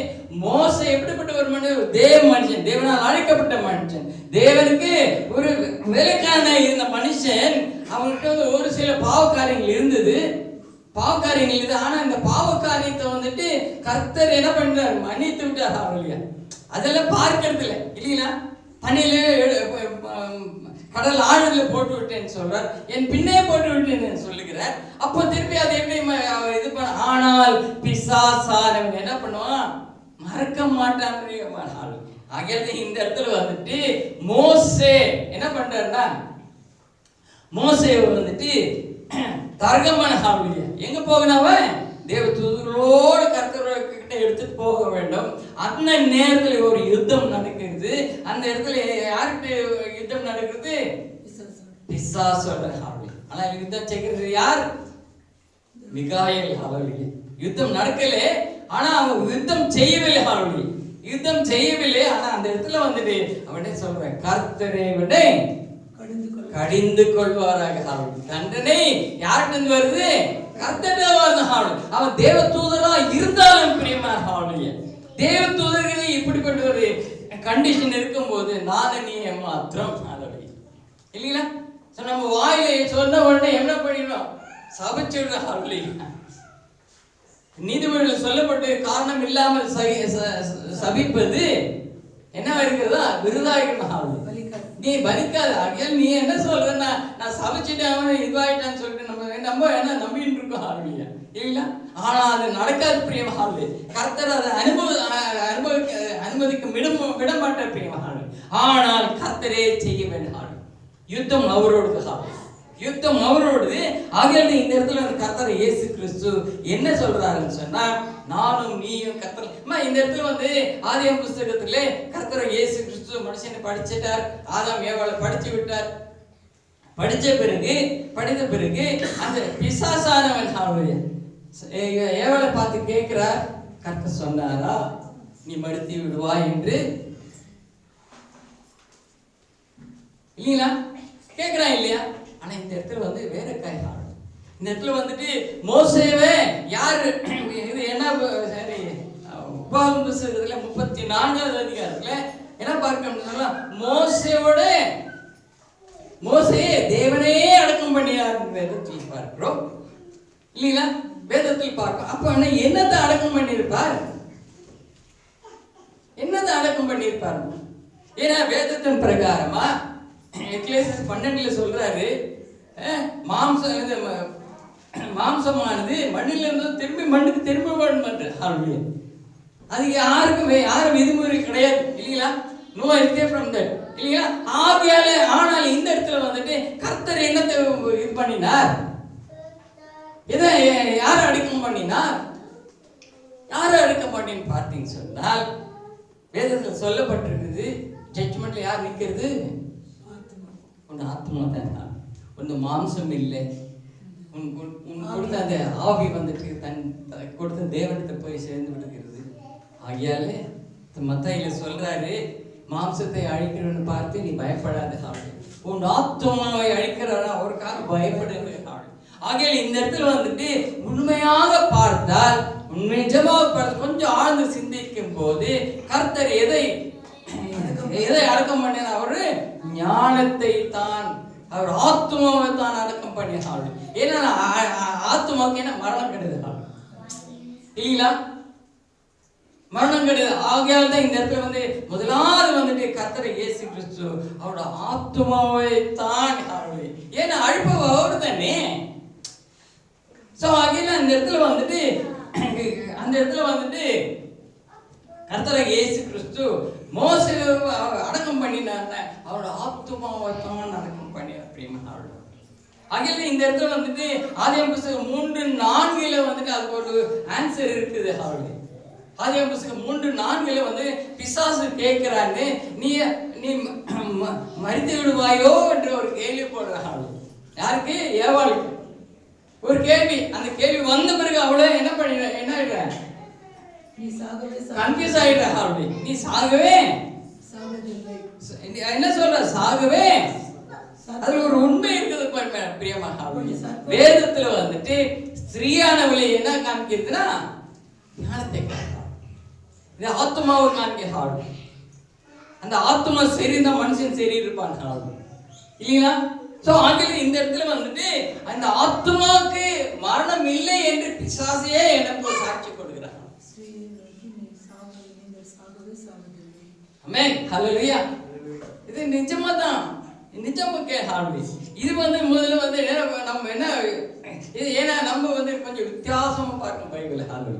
மோசே எப்படிப்பட்ட ஒரு மனுஷன், மனுஷன், தேவனால் அழைக்கப்பட்ட மனுஷன், தேவனுக்கு ஒரு வேலைக்கான இருந்த மனுஷன். அவனுக்கு ஒரு சில பாவக்காரியங்கள் இருந்தது, ஆனா இந்த பாவக்காரியத்தை வந்துட்டு கர்த்தர் என்ன பண்றாரு, மன்னித்து விட்டார். அவளையா அதெல்லாம் பார்க்கறது இல்லை இல்லைங்களா. தண்ணியில கடல் ஆழத்துல போட்டு விட்டேன்னு சொல்றார், என் பின்னே போட்டு விட்டேன்னு சொல்லுகிறார். அப்போ திருப்பி அதை எப்படி இது பண்ண, ஆனால் பிசாசானவன் என்ன பண்ணுவான், மறக்க மாட்டான். ஆகிய இந்த இடத்துல வந்துட்டு மோசே என்ன பண்றாருன்னா, மோசே வந்துட்டு தர்க்கமான ஆளுங்க எங்க போகணும், தேவ தூதர்களோடு கர்த்தர்கிட்ட எடுத்துட்டு போக வேண்டும். அந்த நேரத்தில் ஒரு யுத்தம் நடக்கிறது. அந்த இடத்துல யாருக்கு யுத்தம் நடக்கிறது, பிசாசோட ஆளுங்க. ஆனா யுத்தம் செய்கிறது யார், மிகாயேல் ஆளுங்க. யுத்தம் நடக்கல, ஆனா அவன் யுத்தம் செய்யவில்லை ஆளுங்க, யுத்தம் செய்யவில்லை. ஆனா அந்த இடத்துல வந்துட்டு அவனே சொல்றேன், கர்த்தரை விட கடிந்து கொள்வாராக. தண்டனை யார்கிட்ட வருது, கர்த்தரிடம் வருது. அவன் தேவ தூதரா இருந்தாலும் பிரியமான தேவ தூதர்களே இப்படிப்பட்ட ஒரு கண்டிஷன் இருக்கும் போது நானும் நீ மாத்திரம் இல்லைங்களா. நம்ம வாயில சொன்ன உடனே என்ன பண்ணிடுவோம், சபிச்சுடுறோம். நீதிமொழியில் சொல்லப்பட்டு காரணம் இல்லாமல் சபிப்பது என்ன இருக்கிறதா, விருதாயிரம், நீ பலிக்காது. ஆகியால் நீ என்ன சொல்றன்னா, நான் சபிச்சுட்டேன் அவன் இதுவாயிட்டான்னு சொல்லிட்டு நம்ம என்ன நம்பிட்டு இருக்கோம் ஆளுங்க இல்லைங்களா. ஆனா அது நடக்காது பிரியமாக. கர்த்தர் அதை அனுமதிக்க விட மாட்டார் பிரியமாக. ஆனால் கர்த்தரே செய்ய வேண்டும். யுத்தம் அவரோடது, யுத்தம் அவரோடது. ஆகியால் இந்த இடத்துல கர்த்தர் இயேசு கிறிஸ்து என்ன சொல்றாருன்னு சொன்னா, நானும் நீயும் கர்த்தர். இந்த இடத்துல வந்து ஆதியாகம புஸ்தகத்திலே கர்த்தர் இயேசு கிறிஸ்து மனுஷனை படிச்சிட்டார், ஆதாம் ஏவாளை படிச்சு விட்டார். படித்த பிறகு அந்த பிசாசானவன் ஏவாளை பார்த்து கேட்கிறார், கர்த்தர் சொன்னாரா நீ மடித்து விடுவா என்று, இல்லைங்களா, கேட்கிறான் இல்லையா. ஆனா இந்த இடத்துல வந்து வேற காரணம். இந்த இடத்துல வந்துட்டு மோசேவே யாரு, இது என்ன சரி, உபாகம புத்தகத்துல 34வது அதிகாரத்துல என்ன பார்க்கணும்னா, மோசேயே தேவனையே அடக்கம் பண்ணியார் வேதத்தில் பார்க்கிறோம் இல்லைங்களா, வேதத்தில் பார்க்கிறோம். அப்ப என்னத்தை அடக்கம் பண்ணியிருப்பார், என்னத்தை அடக்கம் பண்ணியிருப்பார். ஏன்னா வேதத்தின் பிரகாரமா எக்லேசியஸ் 12 சொல்றாரு, மாம்சமானது மண்ணில இருந்து திரும்பி மண்ணுக்கு திரும்ப வேண்டும். அது யாரும் விதிமுறை கிடையாது இல்லைங்களா, நோ எஸ்கேப் ஃப்ரம் தட் இல்லைங்களா. ஆவியாலே ஆனால் இந்த இடத்துல வந்துட்டு கர்த்தர் என்னத்தை இது பண்ணினார், இதை யாரை அடக்கம் பண்ணினார், யாரை அடக்கம் பண்ணின்னு பார்த்தீங்கன்னு சொன்னால் வேதத்தில் சொல்லப்பட்டிருக்குது, ஜட்ஜ்மெண்ட்ல யார் நிற்கிறது, உன் ஆத்மா தான், உன் மாம்சம் இல்லை. உன் கொடுத்த அந்த ஆவி வந்துட்டு தன் கொடுத்த தேவனத்தை போய் சேர்ந்து விடுகிறது. ஆகியாலே மத்தையில சொல்றாரு, மாம்சத்தை அழிக்கிறவன்னு பார்த்து நீ பயப்படாத, உன் ஆத்மாவை அழிக்கிறவன அவருக்காக பயப்படுங்க. ஆகியால் இந்த இடத்துல வந்துட்டு உண்மையாக பார்த்தால், நிஜமாக பார்த்து கொஞ்சம் ஆழ்ந்து சிந்திக்கும் போது கர்த்தர் எதை அடக்கம் பண்ணினார், அவரு ஞானத்தை தான், அவர் ஆத்மாவை தான் அடக்கம் பண்ணினார். ஏன்னா ஆத்மாவுக்கு என்ன மரணம் கிடையாது இல்லைங்களா, மரணம் கிடையாது. ஆகையால் தான் இந்த இடத்துல வந்து முதலாவது வந்துட்டு கர்த்தர் இயேசு கிறிஸ்து அவரோட ஆத்மாவை தான், ஏன்னா அழிப்பு அவரு தானே. ஸோ ஆகையில அந்த இடத்துல வந்துட்டு கர்த்தர் இயேசு கிறிஸ்து மோசே அடக்கம் பண்ணினார், அவரோட ஆத்மாவை தான் அடக்கம் பண்ணினார். ஆகையில இந்த இடத்துல வந்துட்டு ஆதியாகம புத்தகம் 3:4 வந்துட்டு அதுக்கு ஒரு ஆன்சர் இருக்குது. ஆதியாகம புத்தகம் 3:4 வந்து பிசாசு கேட்கிறாங்க, நீ மரித்து விடுவாயோ என்று ஒரு கேள்வி போடுறாங்க. யாருக்கு, ஏவாளுக்கு ஒரு கேள்வி. அந்த கேள்வி வந்த பிறகு அவளை என்ன பண்ணிடுற, கன்ஃபியூஸ் ஆயிடுற, நீ சாகவே என்ன சொல்ற? சாகவே. அதுல ஒரு உண்மை இருக்குது பிரியமாக. வேதத்துல வந்துட்டு ஸ்திரீயானவளை என்ன காமிக்கிறதுனா ஞானத்தை காட்டுறான். இது ஆத்மாவை காமிக்கிறாள். அந்த ஆத்மா சரி இந்த மனுஷன் சரி இருப்பான் இல்லைங்களா? சோ ஆகிய இந்த இடத்துல வந்துட்டு அந்த ஆத்மாவுக்கு மரணம் இல்லை என்று பிசாசையே எனக்கு சாட்சி கொடுக்கிறான். ஆமென், ஹல்லேலூயா. இது நிஜமா தான், நிஜமாக்கே ஹார்ட்லி. இது வந்து முதல்ல வந்து நம்ம என்ன இது, ஏன்னா நம்ம வந்து கொஞ்சம் வித்தியாசமா பார்க்கணும் பைபிளை. ஹார்ட்லி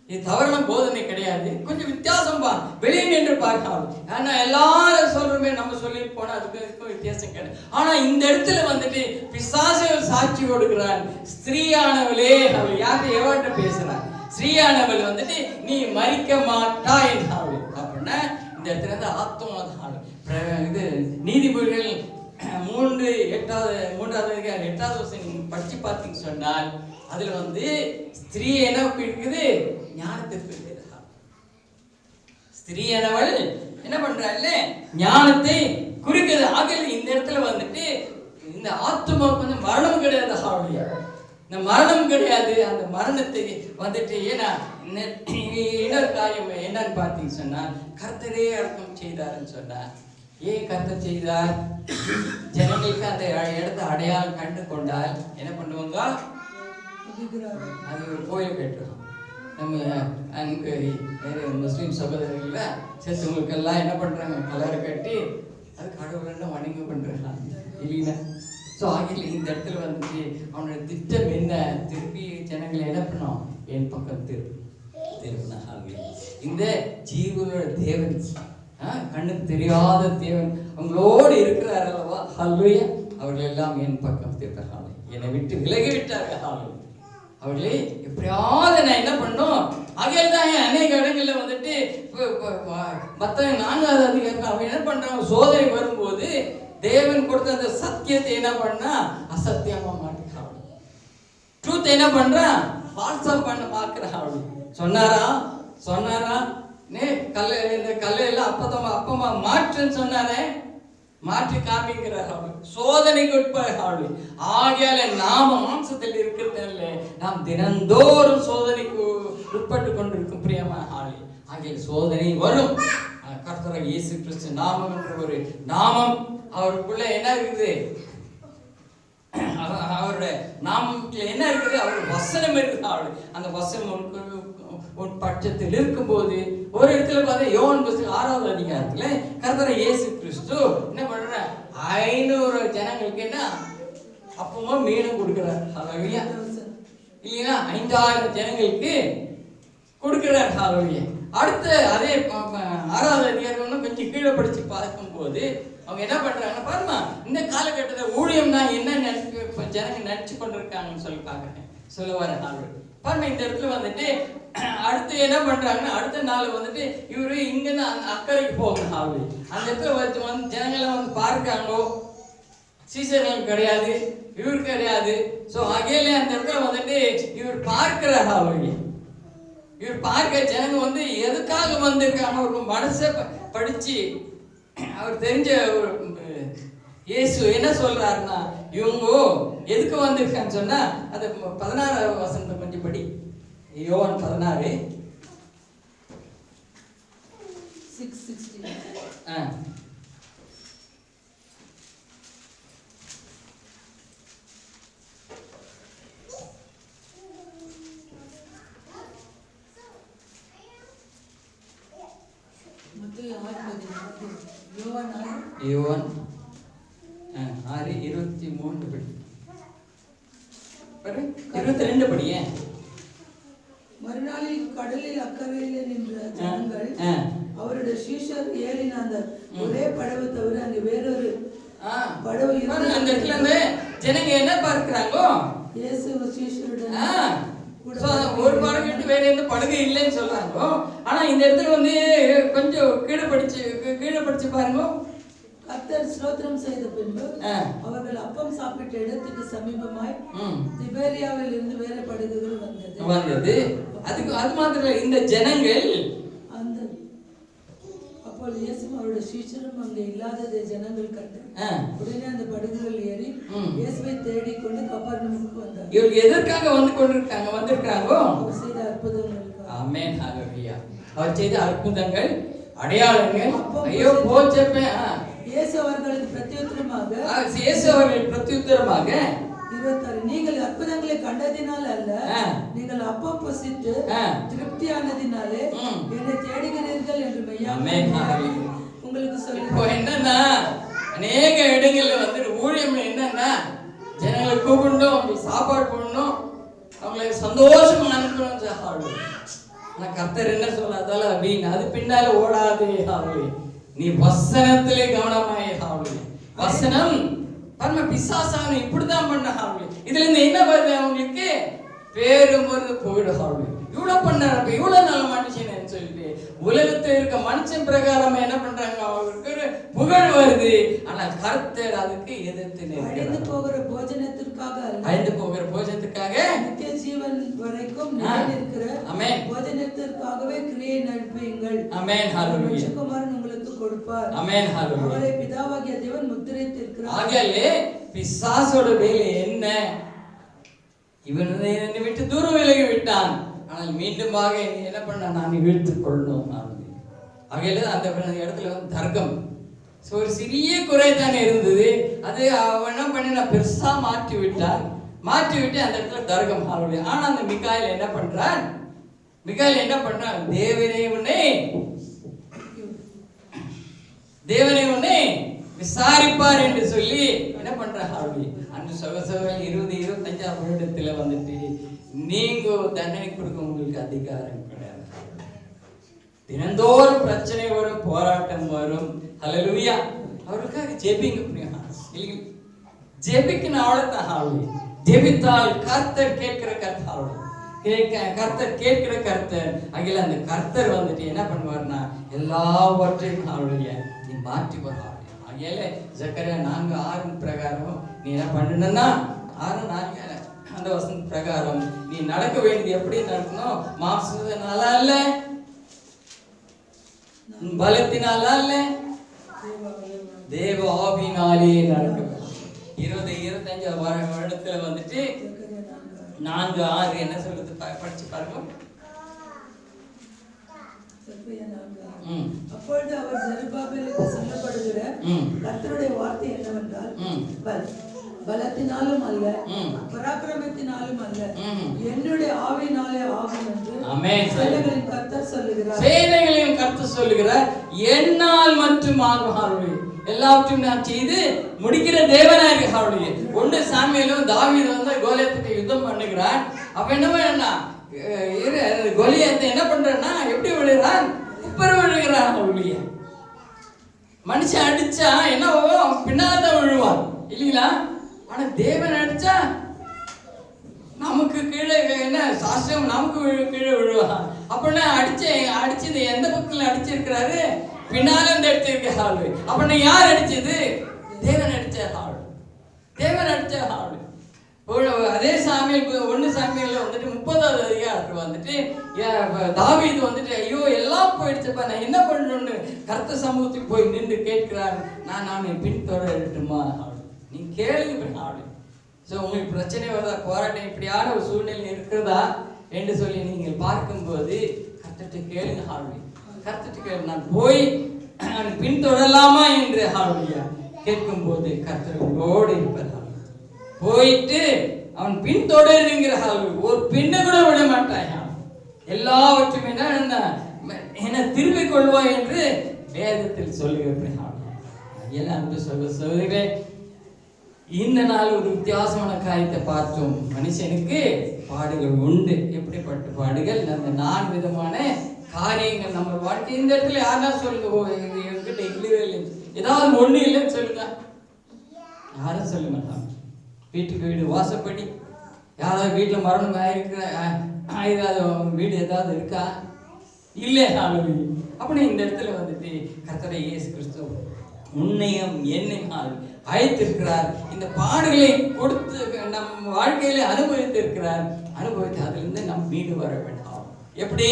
இது தவறான போதனை கிடையாது, கொஞ்சம் வித்தியாசம் வெளியே நின்று பார்க்கலாம். ஆனா எல்லாரும் சொல்றமே நம்ம சொல்லிட்டு போனா அதுக்கு வித்தியாசம் கிடையாது. ஆனா இந்த இடத்துல வந்துட்டு பிசாசு சாட்சி கொடுக்கிறான். ஸ்திரீயானவளே, அவள் யார்கிட்ட எவர்கிட்ட பேசுறான்? ஸ்திரீயானவள் வந்துட்டு நீ மரிக்க மாட்டாய் அப்படின்னா இந்த இடத்துல இருந்து ஆத்மா. இது நீதிமொழிகள் 3:8 நீங்க படிச்சு பார்த்தீங்க சொன்னால் அதுல வந்து ஸ்திரீ என்ன இருக்குது? ஞானத்தை குறிக்கிறார். ஸ்திரீயானவள் என்ன பண்றாள்? ஞானத்தை குறிக்கிறது. ஆகவே இந்த இடத்துல வந்துட்டு இந்த ஆத்மாவுக்கு வந்து மரணம் கிடையாது. இந்த மரணம் கிடையாது. அந்த மரணத்தை வந்துட்டு ஏன்னா இன்னொரு காரியம் என்னன்னு பார்த்தீங்க சொன்னா கர்த்தரே அடக்கம் செய்தாருன்னு சொன்னா. ஏன் கர்த்தர் செய்தார்? ஜனங்களுக்கு அந்த இடத்த அடையாளம் கண்டு கொண்டால் என்ன பண்ணுவாங்க? அது ஒரு கோயில் கட்டுறோம். நம்ம அங்கே முஸ்லீம் சகோதரர்கள சேர்த்தவங்களுக்கெல்லாம் என்ன பண்றாங்க? கலரை கட்டி அது கடவுளை வணங்க பண்றாங்க இல்லைன்னா. ஸோ ஆகிய இந்த இடத்துல வந்துட்டு அவனோட திட்டம் என்ன? திருப்பி ஜனங்களை என்ன பண்ணோம்? என் பக்கம் திருப்பினா. இந்த ஜீவனோட தேவன், கண்ணுக்கு தெரியாத தேவன் அவங்களோடு இருக்கிறார் அல்லவா? ஹல்லேலூயா. அவர்கள் எல்லாம் என் பக்கம் திருப்பினார்கள், என்னை விட்டு விலகி விட்டார்கள். அவர்களே எப்படியாவது நான் என்ன பண்ணோம்? ஆகையால் தான் அநேக இடங்கள்ல வந்துட்டு மற்ற 4வது அதிகாரத்தில் அவன் என்ன பண்றாங்க? சோதனை வரும்போது தேவன் கொடுத்த அந்த சத்தியத்தை என்ன பண்ணா அசத்தியமா மாட்டிக்கிறான். ட்ரூத் என்ன பண்றான்? ஃபால்ஸா பண்ண பார்க்கிறான். சொன்னாரா இந்த கல்லையெல்லாம் அப்பமா மாற்றுன்னு சொன்னாரே, மாற்றி காமிக்கிறார். சோதனைக்கு உட்படுகிறாள். ஆகையால நாம மாம்சத்தில் இருக்கிறதில்லை, நாம் தினந்தோறும் சோதனைக்கு உட்பட்டு கொண்டிருக்கும் பிரியமான ஆளி. ஆகையால் சோதனை வரும். கர்த்தர் இயேசு கிறிஸ்து நாமம் என்ற ஒரு நாமம் அவருக்குள்ள என்ன இருக்குது? அவருடைய நாமத்தில் என்ன இருக்குது? அவர் வசனம் இருக்குது. அந்த வசனம் பட்சத்தில் இருக்கும்போது ஒரு இடத்துல பார்த்தா யோவான் 6வது அதிகாரத்துல கர்த்தர் இயேசு கிறிஸ்து என்ன பண்ற? 500 ஜனங்களுக்கு என்ன அப்பமா மீனும் கொடுக்கிறார். ஹல்லேலூயா. இல்லையா? 5000 ஜனங்களுக்கு கொடுக்கிறார். ஹல்லேலூயா. அடுத்து அதே 6வது அதிகாரம் கொஞ்சம் கீழே படிச்சு பார்க்கும்போது அவங்க என்ன பண்றாங்க பாருமா, இந்த காலகட்டத்தில் ஊழியம்னா என்ன ஜனங்க நினைச்சு கொண்டிருக்காங்கன்னு சொல்லி பார்க்குறேன். சொல்ல வர நாள் பாருங்க. இந்த இடத்துல வந்துட்டு அடுத்து என்ன பண்றாங்கன்னா அடுத்த நாள் வந்துட்டு இவரு இங்கிருந்து அக்கறைக்கு போகணும். அந்த இடத்துல வந்து ஜனங்களை வந்து பார்க்காங்களோ, சீசர்கள் கிடையாது, இவர் கிடையாது. ஸோ அகையிலே அந்த இடத்துல வந்துட்டு இவர் பார்க்கிறார். இவர் பார்க்க ஜனங்க வந்து எதுக்காக வந்திருக்காங்க ஒரு மனசை படிச்சு அவர் தெரிஞ்ச ஒரு இயேசு என்ன சொல்றாருன்னா இவங்க எதுக்கு வந்திருக்கான்னு சொன்னா அது 16வது வசனத்தை கொஞ்சம் படி. யோவான் 16 6:16. யோவான் 6:23 படி. 22 படியே. மறுநாளில் கடலில் அக்கறையில் நின்ற ஜனங்கள் அவருடைய சீஷர் ஏறின அந்த ஒரே படவை தவிர அங்கே வேறொரு படவு அந்த இடத்துல இருந்து ஜனங்க என்ன பார்க்கிறாங்க? இயேசு சீஷருடன் ஒரு படகு விட்டு வேற எந்த படகு இல்லைன்னு சொல்றாங்க. ஆனா இந்த இடத்துல வந்து கொஞ்சம் கீழே படிச்சு பாருங்க. கர்த்தர் ஸ்தோத்திரம் செய்த பின்பு அவர்கள் அப்பம் சாப்பிட்ட இடத்துக்கு சமீபமாய் திபேரியாவில் இருந்து வேற படகுகள் வந்தது. அதுக்கு அது மாத்திரம் இந்த ஜனங்கள் அந்த அப்போ அப்பொழுது இயேசுவும் அவருடைய சீஷரும் அங்கே இல்லாததை ஜனங்கள் கண்டு உடனே அந்த படகுகள் ஏறி இயேசுவை தேடிக்கொண்டு கப்பர்நகூமுக்கு வந்தார். இவங்க எதற்காக வந்திருக்காங்க? அவர் செய்த அற்புதங்களுக்கு. ஆமென், ஹல்லேலூயா. அவர் செய்த அற்புதங்கள், அடையாளங்கள். ஐயோ போச்சப்ப இயேசு அவர்களுக்கு பிரத்யுத்தரமாக 26 நீங்கள் அற்புதங்களை கண்டதினால் அல்ல, நீங்கள் அப்பம் புசித்து திருப்தியானதினாலே என்னை தேடுகிறீர்கள் என்று மெய்யாகவே உங்களுக்கு சொல்லுகிறேன். என்னன்னா அநேக இடங்கள்ல ஊழியம் என்னன்னா ஜனங்களை கூப்பிடணும், சாப்பாடு போடணும், அவங்களை சந்தோஷமா அனுப்பணும். ஆனா கர்த்தர் என்ன சொல்லாதால அப்படின்னு அது பின்னால ஓடாதே. நீ வசனத்திலே கவனமாயே. வசனம் பரம பிசாசான இப்படிதான் பண்ண. இதுல இருந்து என்ன வருது? அவங்களுக்கு பேரும் வருது, போயிடும். இவ்வளவு பண்ணாரு, இவ்வளவு நல்ல மனுஷன் சொல்லிட்டு உலகத்துல இருக்க மனுஷன் பிரகாரமா என்ன பண்றாங்க? அவங்களுக்கு புகழ் வருது. ஆனா கர்த்தர் அதுக்கு எதிர்த்து அழிந்து போகிற போஜனத்திற்காக நித்திய ஜீவன் வரைக்கும் நிலைநிற்கிற போஜனத்திற்காகவே கிரியை நடப்பீங்கள். ஆமென், ஹல்லேலூயா. மனுஷகுமாரன் உங்களுக்கு கொடுப்பார். ஆமென், ஹல்லேலூயா. அவரை பிதாவாகிய தேவன் முத்திரைத்திருக்கிறார். ஆகவே பிசாசோட வேலை என்ன? இவன் என்னை விட்டு தூரம் விலகி விட்டான், ஆனால் மீண்டுமாக என்ன பண்ண நான் வீழ்த்துக் கொள்ளணும். ஆகையில அந்த இடத்துல தர்க்கம். ஒரு சிறிய குறை தானே இருந்தது, அது அவன் என்ன பண்ணி நான் பெருசா மாற்றி விட்டு அந்த இடத்துல தர்க்கம். ஆனா அந்த மிகாயில் என்ன பண்றான்? தேவனை உன்னை விசாரிப்பார் என்று சொல்லி என்ன பண்றாங்க? அந்த சகோதரர்கள் 20-25 வருடத்துல நீங்க தண்டனை கொடுக்க உங்களுக்கு அதிகாரம் கிடையாது. தினந்தோறும் பிரச்சனை வரும், போராட்டம் வரும். ஹல்லேலூயா. அவருக்காக ஜெபிங்க. ஜெபிக்கணும், அவ்வளவுதான். ஜெபித்தால் கர்த்தர் கேட்கிற கர்த்தர், கர்த்தர் கேட்கிற கர்த்தர். அகில அந்த கர்த்தர் என்ன பண்ணுவார்னா எல்லாவற்றையும் நீ மாற்றி வருவார். ஆகையில ஜக்கரியா 4:6 பிரகாரம் நீ என்ன பண்ணணும்னா 6:4 அந்த வசன பிரகாரம் நீ நடக்க வேண்டியது எப்படி நடக்கணும்? மாம்சத்தினால அல்ல, பலத்தினால அல்ல, தேவ ஆவியினாலே நடக்க. 20-25 வருடத்துல 4:6 என்ன சொல்லுது? படிச்சு பாருங்க. அப்பொழுது அவர் செருபாபேலுக்கு சொல்லப்படுகிற கர்த்தருடைய வார்த்தை என்னவென்றால், பலத்தினாலும் அல்ல, பராக்கிரமத்தினாலும் அல்ல, என்னுடைய ஆவியினாலே ஆகும் என்று சேனைகளின் கர்த்தர் சொல்லுகிறார். சேனைகளின் கர்த்தர் சொல்லுகிறார், என்னால் மற்றும் ஆகும். எல்லாவற்றையும் நான் செய்து முடிக்கிற தேவனாயிருக்க. 1 சாமுவேலும் தாவீது கோலியாத்துக்கு யுத்தம் பண்ணுகிறான். அப்ப என்ன கோலியாத்தை என்ன பண்றான்னா எப்படி விழுகிறான்? குப்பர விழுகிறான். மனுஷன் அடிச்சா என்ன பின்னால்தான் விழுவான் இல்லைங்களா? ஆனா தேவன் அடிச்சா நமக்கு கீழே என்ன சாஸ்திரம் நமக்கு கீழே விழுவான். அப்படின்னா அடிச்சது எந்த பக்கத்துல அடிச்சிருக்கிறாரு? பின்னால இருந்து அடிச்சிருக்க. அப்படின்னா யார் அடிச்சது? தேவன் அடிச்ச ஆள். தேவன் அடிச்ச ஆள். அதே சாமியல் 1 சாமியல்ல 30வது அதிகாரத்துல தாவீது ஐயோ எல்லாம் போயிடுச்சப்பா, நான் என்ன பண்ணணும்னு கர்த்தர் சமூகத்துக்கு போய் நின்று கேட்கிறார். நான் பின்தொடரட்டுமா? நீ கேளுங்க. உங்களுக்கு பிரச்சனை வருதா, போராட்டம் இப்படியான ஒரு சூழ்நிலை இருக்கிறதா என்று சொல்லி நீங்கள் பார்க்கும்போது கர்த்தர்ட்ட கேளுங்க. கர்த்தர்ட்ட கேளு, நான் போய் பின்தொடரலாமா என்று கேட்கும் போது கர்த்தரோடு இருப்பார். போயிட்டு அவன் பின்தொடருங்கிற ஒரு பின்ன கூட விட மாட்டான். எல்லாவற்றையும் என்ன திரும்பிக் கொள்வாய் என்று வேதத்தில் சொல்லுகிறேன். சொல்லுகிறேன். இந்த நாள் ஒரு வித்தியாசமான காரியத்தை பார்த்தோம். மனுஷனுக்கு பாடுகள் உண்டு. எப்படிப்பட்ட பாடுகள்? அந்த 4 விதமான காரியங்கள் நம்ம வாழ்க்கை. இந்த இடத்துல யாரா சொல்லுங்க, என்கிட்ட இல்லவே இல்லை, ஏதாவது ஒண்ணு இல்லைன்னு சொல்லுங்க. யாரும் சொல்ல மாட்டாங்க. வீட்டுக்கு வீடு வாசப்படி யாராவது வீட்டுல மரணம் ஆயிருக்கிற வீடு ஏதாவது இருக்கா? இல்லை. அப்படி இந்த இடத்துல கர்த்தரை இயேசு கிறிஸ்து உன்னையும் என்னையும் அழைத்திருக்கிறார். இந்த பாடுகளை கொடுத்து நம் வாழ்க்கையில அனுபவித்திருக்கிறார். அனுபவித்து அதிலிருந்து நம் மீண்டு வர வேண்டாம். எப்படி?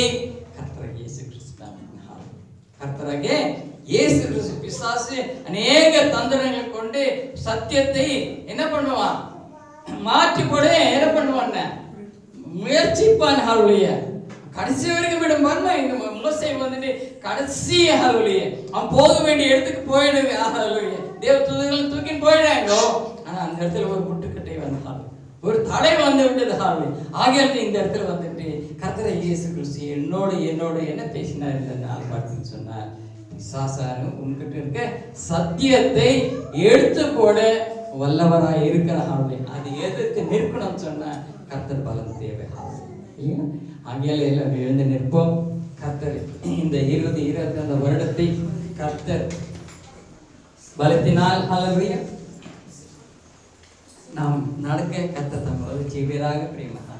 கர்த்தராகிய இயேசு கிறிஸ்து கர்த்தராகிய இயேசு கிறிஸ்து பிசாசு அநேக தந்திரங்களை கொண்டு சத்தியத்தை என்ன பண்ணுவான், மாற்றி போட என்ன பண்ணுவான், முயற்சிப்பான். ஹல்லேலூயா. கடைசி வரைக்கும் விடும் பாருங்க. இந்த மோசே வந்துட்டு கடைசி ஹல்லேலூயா அவன் போக வேண்டிய இடத்துக்கு போயிடுங்க. ஹல்லேலூயா. தேவ தூதர்களை தூக்கின்னு போயிடாங்க. ஆனா அந்த இடத்துல ஒரு முட்டுக்கட்டை வந்தாலும் ஒரு தடை வந்து விட்டது. ஆகியால் இந்த இடத்துல வந்துட்டு கர்த்தரை இயேசு கிறிஸ்து என்னோட என்ன பேசினார் இந்த நாள் பார்த்துன்னு சொன்னார், பிசாசானும் உன்கிட்ட இருக்க சத்தியத்தை எடுத்து போட வல்லவராய் இருக்கிற அது எதிர்த்து நிற்கணும்னு சொன்ன கர்த்தர் பலம் தேவை. ஆகியால் எல்லாம் எழுந்து நிற்போம். கர்த்தர் இந்த 2022 வருடத்தை கர்த்தர் பலத்தினால் ஹல்லேலூயா நாம் நடக்க கர்த்தர் தம்மோடு செய்வீராக. பிரியமாக